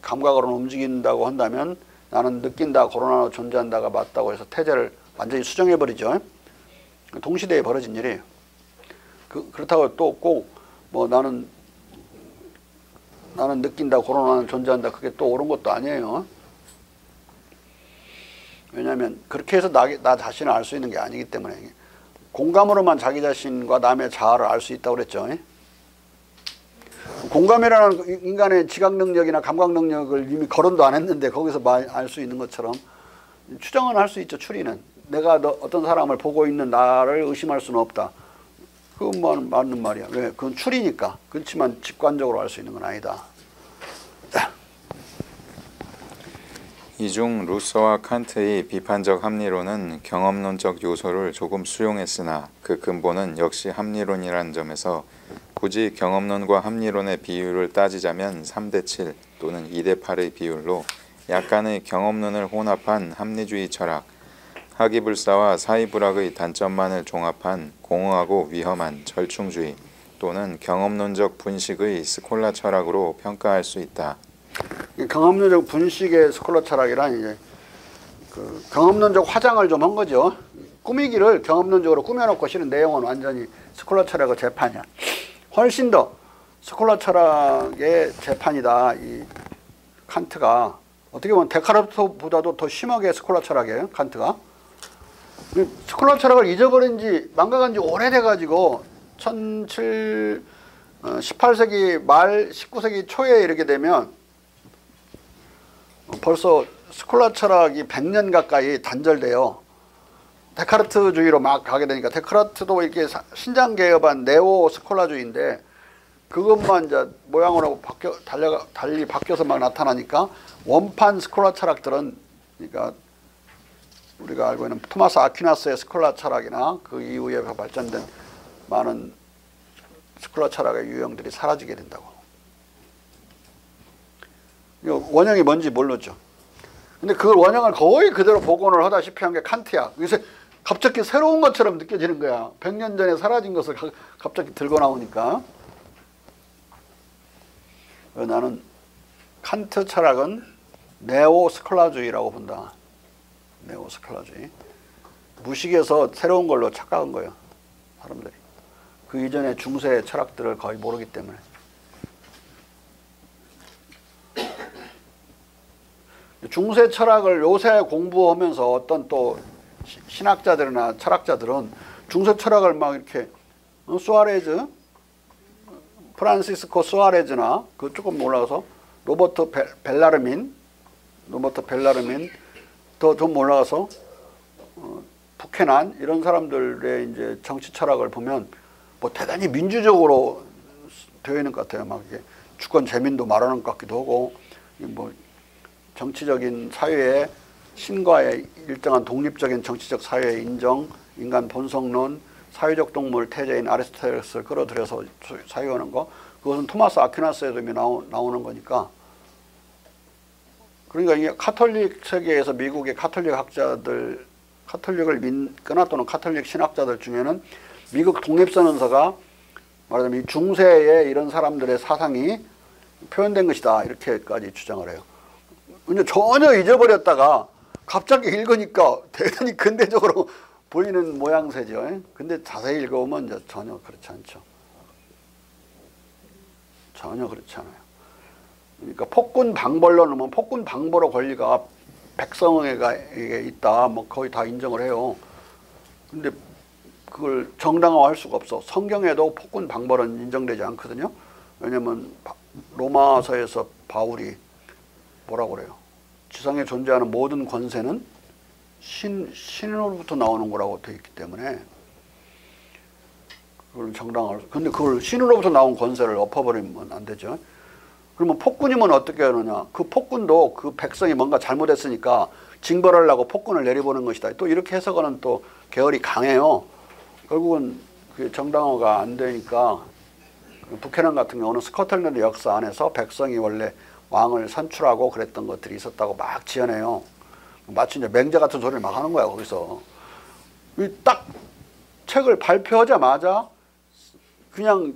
감각으로는 움직인다고 한다면 나는 느낀다, 코로나로 존재한다가 맞다고 해서 태제를 완전히 수정해버리죠. 동시대에 벌어진 일이에요. 그렇다고 또 꼭 뭐 나는 느낀다, 코로나는 존재한다, 그게 또 옳은 것도 아니에요. 왜냐하면 그렇게 해서 나 자신을 알 수 있는 게 아니기 때문에. 공감으로만 자기 자신과 남의 자아를 알 수 있다고 그랬죠. 공감이라는 인간의 지각 능력이나 감각 능력을 이미 거론도 안 했는데 거기서 알 수 있는 것처럼 추정은 할 수 있죠. 추리는. 내가 어떤 사람을 보고 있는 나를 의심할 수는 없다. 그건 맞는 말이야. 왜? 그건 추리니까. 그렇지만 직관적으로 알 수 있는 건 아니다. 이중 루소와 칸트의 비판적 합리론은 경험론적 요소를 조금 수용했으나 그 근본은 역시 합리론이라는 점에서 굳이 경험론과 합리론의 비율을 따지자면 3대7 또는 2대8의 비율로 약간의 경험론을 혼합한 합리주의 철학, 하기불사와 사이불학의 단점만을 종합한 공허하고 위험한 절충주의 또는 경험론적 분식의 스콜라 철학으로 평가할 수 있다. 경험론적 분식의 스콜라 철학이란 이제 그 경험론적 화장을 좀 한 거죠. 꾸미기를 경험론적으로 꾸며놓고 실은 내용은 완전히 스콜라 철학의 재판이야. 훨씬 더 스콜라 철학의 재판이다. 이 칸트가 어떻게 보면 데카르트보다도 더 심하게 스콜라 철학이에요. 칸트가. 스콜라 철학을 잊어버린 지, 망각한 지 오래돼가지고 18세기 말 19세기 초에 이렇게 되면 벌써 스콜라 철학이 100년 가까이 단절돼요. 데카르트주의로 막 가게 되니까. 데카르트도 이렇게 신장 개혁한 네오 스콜라주의인데 그것만 이제 모양으로 달리 바뀌어서 막 나타나니까 원판 스콜라 철학들은, 그러니까 우리가 알고 있는 토마스 아퀴나스의 스콜라 철학이나 그 이후에 발전된 많은 스콜라 철학의 유형들이 사라지게 된다고. 원형이 뭔지 모르죠. 근데 그 원형을 거의 그대로 복원을 하다시피 한 게 칸트야. 그래서 갑자기 새로운 것처럼 느껴지는 거야. 100년 전에 사라진 것을 갑자기 들고 나오니까. 나는 칸트 철학은 네오스콜라주의라고 본다. 네오스콜라주의. 무식에서 새로운 걸로 착각한 거예요. 사람들이. 그 이전에 중세 철학들을 거의 모르기 때문에. 중세 철학을 요새 공부하면서 어떤 또 신학자들이나 철학자들은 중세 철학을 막 이렇게 수아레즈, 프란시스코 수아레즈나 그 조금 올라가서 로버트 벨라르민 더 좀 올라가서 부케난 이런 사람들의 이제 정치 철학을 보면 뭐 대단히 민주적으로 되어 있는 것 같아요. 막 이게 주권 재민도 말하는 것 같기도 하고 뭐 정치적인 사회의 신과의 일정한 독립적인 정치적 사회의 인정, 인간 본성론, 사회적 동물 태제인 아리스토텔레스를 끌어들여서 사유하는 거, 그것은 토마스 아퀴나스에도 이미 나오는 거니까. 그러니까 이게 카톨릭 세계에서 미국의 카톨릭 학자들, 카톨릭을 믿거나 또는 카톨릭 신학자들 중에는 미국 독립선언서가 말하자면 이 중세의 이런 사람들의 사상이 표현된 것이다 이렇게까지 주장을 해요. 근데 전혀 잊어버렸다가 갑자기 읽으니까 대단히 근대적으로 보이는 모양새죠. 근데 자세히 읽어보면 이제 전혀 그렇지 않죠. 전혀 그렇지 않아요. 그러니까 폭군 방벌론은 폭군 방벌의 권리가 백성에게 있다. 뭐 거의 다 인정을 해요. 근데 그걸 정당화할 수가 없어. 성경에도 폭군 방벌은 인정되지 않거든요. 왜냐면 로마서에서 바울이 뭐라고 그래요? 지상에 존재하는 모든 권세는 신으로부터 나오는 거라고 되어 있기 때문에 그걸 정당화할 수. 근데 그걸 신으로부터 나온 권세를 엎어버리면 안 되죠. 그러면 폭군이면 어떻게 하느냐? 그 폭군도 그 백성이 뭔가 잘못했으니까 징벌하려고 폭군을 내려보는 것이다. 또 이렇게 해석하는 또 계열이 강해요. 결국은 그게 정당화가 안 되니까 부캐넌 같은 경우는 스코틀랜드 역사 안에서 백성이 원래 왕을 선출하고 그랬던 것들이 있었다고 막 지어내요. 마치 이제 맹자 같은 소리를 막 하는 거야 거기서. 딱 책을 발표하자마자 그냥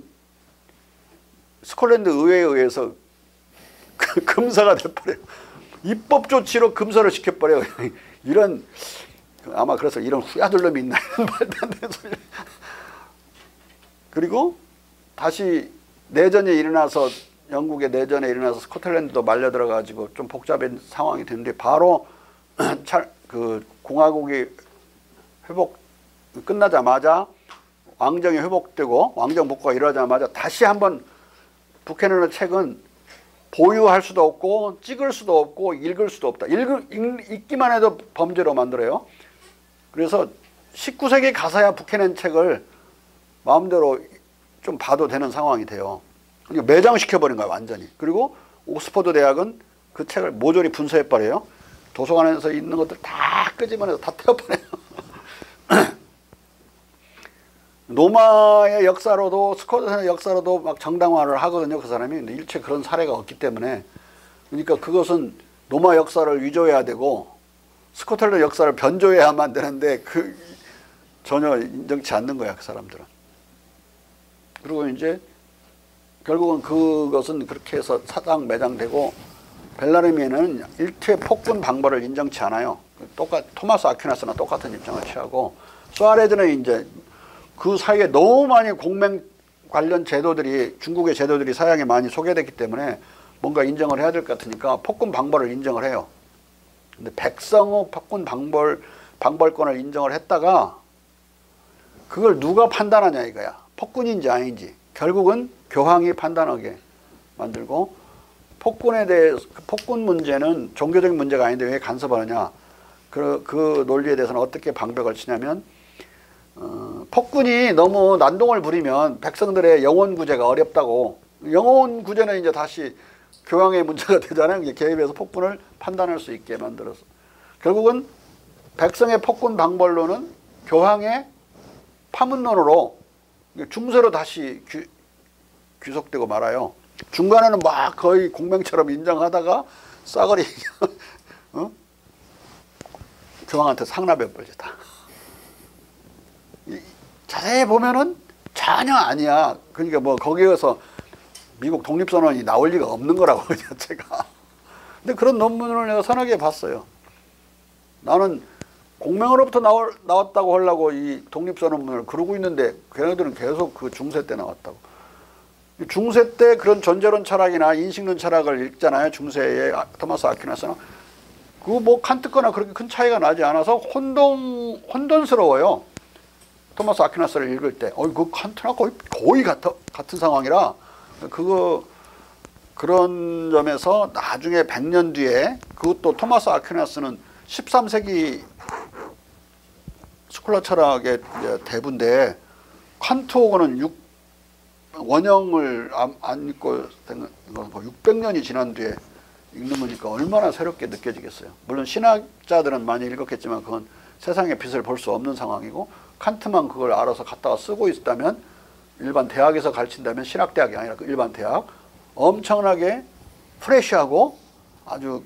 스코틀랜드 의회에 의해서 금사가 돼버려요. 입법 조치로 금사를 시켜버려요. 이런 아마 그래서 이런 후야들 놈이 있나 이런 말도 안 되는 소리. 그리고 다시 내전이 일어나서 영국의 내전에 일어나서 스코틀랜드도 말려 들어가지고 좀 복잡한 상황이 됐는데 바로 그 공화국이 회복 끝나자마자 왕정이 회복되고 왕정 복구가 일어나자마자 다시 한번 부캐넌의 책은 보유할 수도 없고 찍을 수도 없고 읽을 수도 없다. 읽기만 해도 범죄로 만들어요. 그래서 19세기 가서야 부캐넌 책을 마음대로 좀 봐도 되는 상황이 돼요. 그러니까 매장시켜버린 거야 완전히. 그리고 옥스퍼드 대학은 그 책을 모조리 분쇄해버려요. 도서관에서 있는 것들 다 끄집어내서 다 태워버려요. 로마의 역사로도 스코틀랜드 역사로도 막 정당화를 하거든요. 그 사람이. 근데 일체 그런 사례가 없기 때문에. 그러니까 그것은 로마 역사를 위조해야 되고 스코틀랜드 역사를 변조해야만 되는데 그 전혀 인정치 않는 거야 그 사람들은. 그리고 이제 결국은 그것은 그렇게 해서 사당 매장되고 벨라르미는 일체 폭군 방벌을 인정치 않아요. 토마스 아퀴나스나 똑같은 입장을 취하고 수아레즈는 이제 그 사이에 너무 많이 공맹 관련 제도들이 중국의 제도들이 서양에 많이 소개됐기 때문에 뭔가 인정을 해야 될 것 같으니까 폭군 방벌을 인정을 해요. 근데 백성의 폭군 방벌권을 인정을 했다가 그걸 누가 판단하냐 이거야. 폭군인지 아닌지. 결국은 교황이 판단하게 만들고 폭군에 대해서 폭군 문제는 종교적인 문제가 아닌데 왜 간섭하느냐. 그 논리에 대해서는 어떻게 방벽을 치냐면 폭군이 너무 난동을 부리면 백성들의 영혼 구제가 어렵다고. 영혼 구제는 이제 다시 교황의 문제가 되잖아요. 개입해서 폭군을 판단할 수 있게 만들어서. 결국은 백성의 폭군 방벌론은 교황의 파문론으로 중세로 다시 귀속되고 말아요. 중간에는 막 거의 공맹처럼 인정하다가 싸그리 교황한테 상납해 버리다. 자세히 보면은 전혀 아니야. 그러니까 뭐 거기에서 미국 독립선언이 나올 리가 없는 거라고 그 자체가. 근데 그런 논문을 내가 서너 개 봤어요. 나는 공명으로부터 나왔다고 하려고 이 독립선언문을 그러고 있는데 걔네들은 계속 그 중세 때 나왔다고. 중세 때 그런 존재론 철학이나 인식론 철학을 읽잖아요. 중세의 토마스 아퀴나스는. 그거 뭐 칸트 거나 그렇게 큰 차이가 나지 않아서 혼돈스러워요. 토마스 아퀴나스를 읽을 때. 그 칸트나 거의 같은 상황이라 그런 점에서 나중에 100년 뒤에 그것도 토마스 아퀴나스는 13세기 스콜라 철학의 대부인데 칸트하고는 원형을 안 읽고 600년이 지난 뒤에 읽는 거니까 얼마나 새롭게 느껴지겠어요. 물론 신학자들은 많이 읽었겠지만 그건 세상의 빛을 볼 수 없는 상황이고 칸트만 그걸 알아서 갖다가 쓰고 있다면 일반 대학에서 가르친다면 신학대학이 아니라 그 일반 대학 엄청나게 프레시하고 아주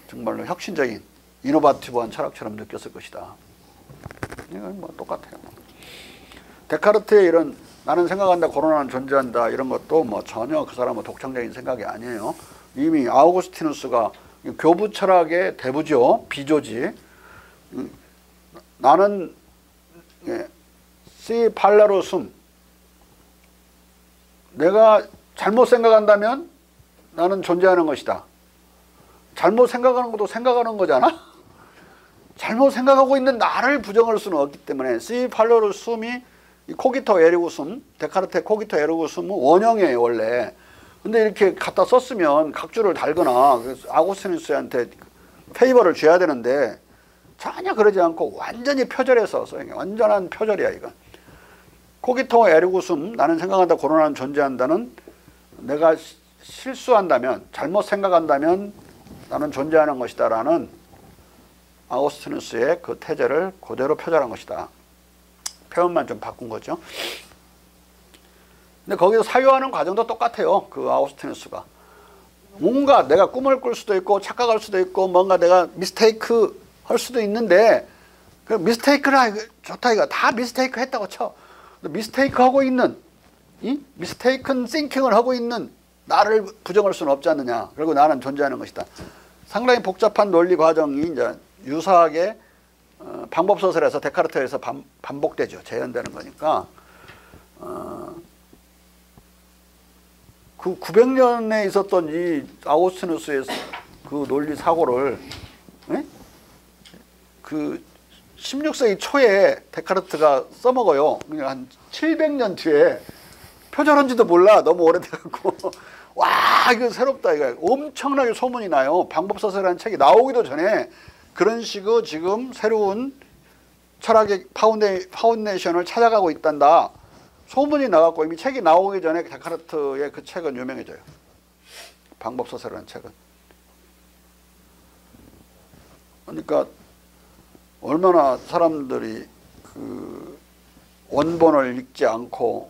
정말로 혁신적인 이노바티브한 철학처럼 느꼈을 것이다. 이건 뭐 똑같아요. 데카르트의 이런 나는 생각한다, 코로나는 존재한다 이런 것도 뭐 전혀 그 사람은 독창적인 생각이 아니에요. 이미 아우구스티누스가 교부 철학의 대부죠. 비조지. 나는 시 팔라로 숨. 내가 잘못 생각한다면 나는 존재하는 것이다. 잘못 생각하는 것도 생각하는 거잖아. 잘못 생각하고 있는 나를 부정할 수는 없기 때문에 시 팔라로 숨이 코기토 에르고 숨, 데카르트의 코기토 에르고 숨은 원형이에요 원래. 근데 이렇게 갖다 썼으면 각주를 달거나 아구스티누스한테 페이버를 줘야 되는데 전혀 그러지 않고 완전히 표절해서 써요. 완전한 표절이야 이건. 코기토 에르고 숨, 나는 생각한다, 코로나는 존재한다는 내가 실수한다면, 잘못 생각한다면 나는 존재하는 것이다 라는 아우구스티누스의 그 태제를 그대로 표절한 것이다. 표현만 좀 바꾼 거죠. 근데 거기서 사유하는 과정도 똑같아요. 그 아우구스티누스가. 뭔가 내가 꿈을 꿀 수도 있고 착각할 수도 있고 뭔가 내가 미스테이크 할 수도 있는데 그 미스테이크라 좋다 이거 다 미스테이크 했다고 쳐. 미스테이크 하고 있는 미스테이크는 싱킹을 하고 있는 나를 부정할 수는 없지 않느냐. 그리고 나는 존재하는 것이다. 상당히 복잡한 논리 과정이 이제 유사하게 방법소설에서 데카르트에서 반복되죠. 재현되는 거니까. 그 900년에 있었던 이 아우구스티누스의 그 논리 사고를 그 16세기 초에 데카르트가 써먹어요. 그러니까 한 700년 뒤에 표절한지도 몰라. 너무 오래돼갖고. 와, 이거 새롭다. 이거 엄청나게 소문이 나요. 방법소설이라는 책이 나오기도 전에 그런 식으로 지금 새로운 철학의 파운데이션을 찾아가고 있단다. 소문이 나갖고 이미 책이 나오기 전에 데카르트의 그 책은 유명해져요. 방법소설이라는 책은. 그러니까 얼마나 사람들이 그 원본을 읽지 않고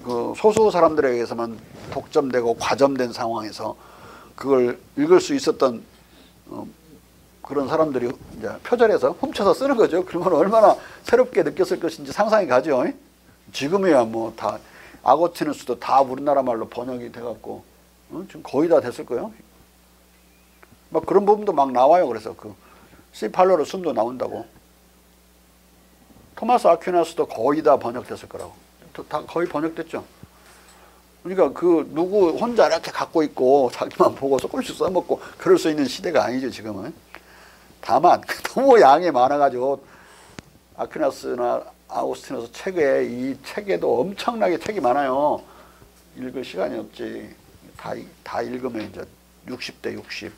그 소수 사람들에 의해서만 독점되고 과점된 상황에서 그걸 읽을 수 있었던 그런 사람들이 이제 표절해서 훔쳐서 쓰는 거죠. 그러면 얼마나 새롭게 느꼈을 것인지 상상이 가죠. 지금이야 뭐 다 아고스티누스도 다 우리나라 말로 번역이 돼갖고 지금 거의 다 됐을 거예요. 막 그런 부분도 막 나와요. 그래서 그 시팔로로 숨도 나온다고. 토마스 아퀴나스도 거의 다 번역됐을 거라고. 다 거의 번역됐죠. 그러니까 그 누구 혼자 이렇게 갖고 있고 자기만 보고 조금씩 써먹고 그럴 수 있는 시대가 아니죠 지금은. 다만 너무 양이 많아가지고 아퀴나스나 아우구스티누스 책에 이 책에도 엄청나게 책이 많아요. 읽을 시간이 없지. 다 읽으면 이제 60대 60.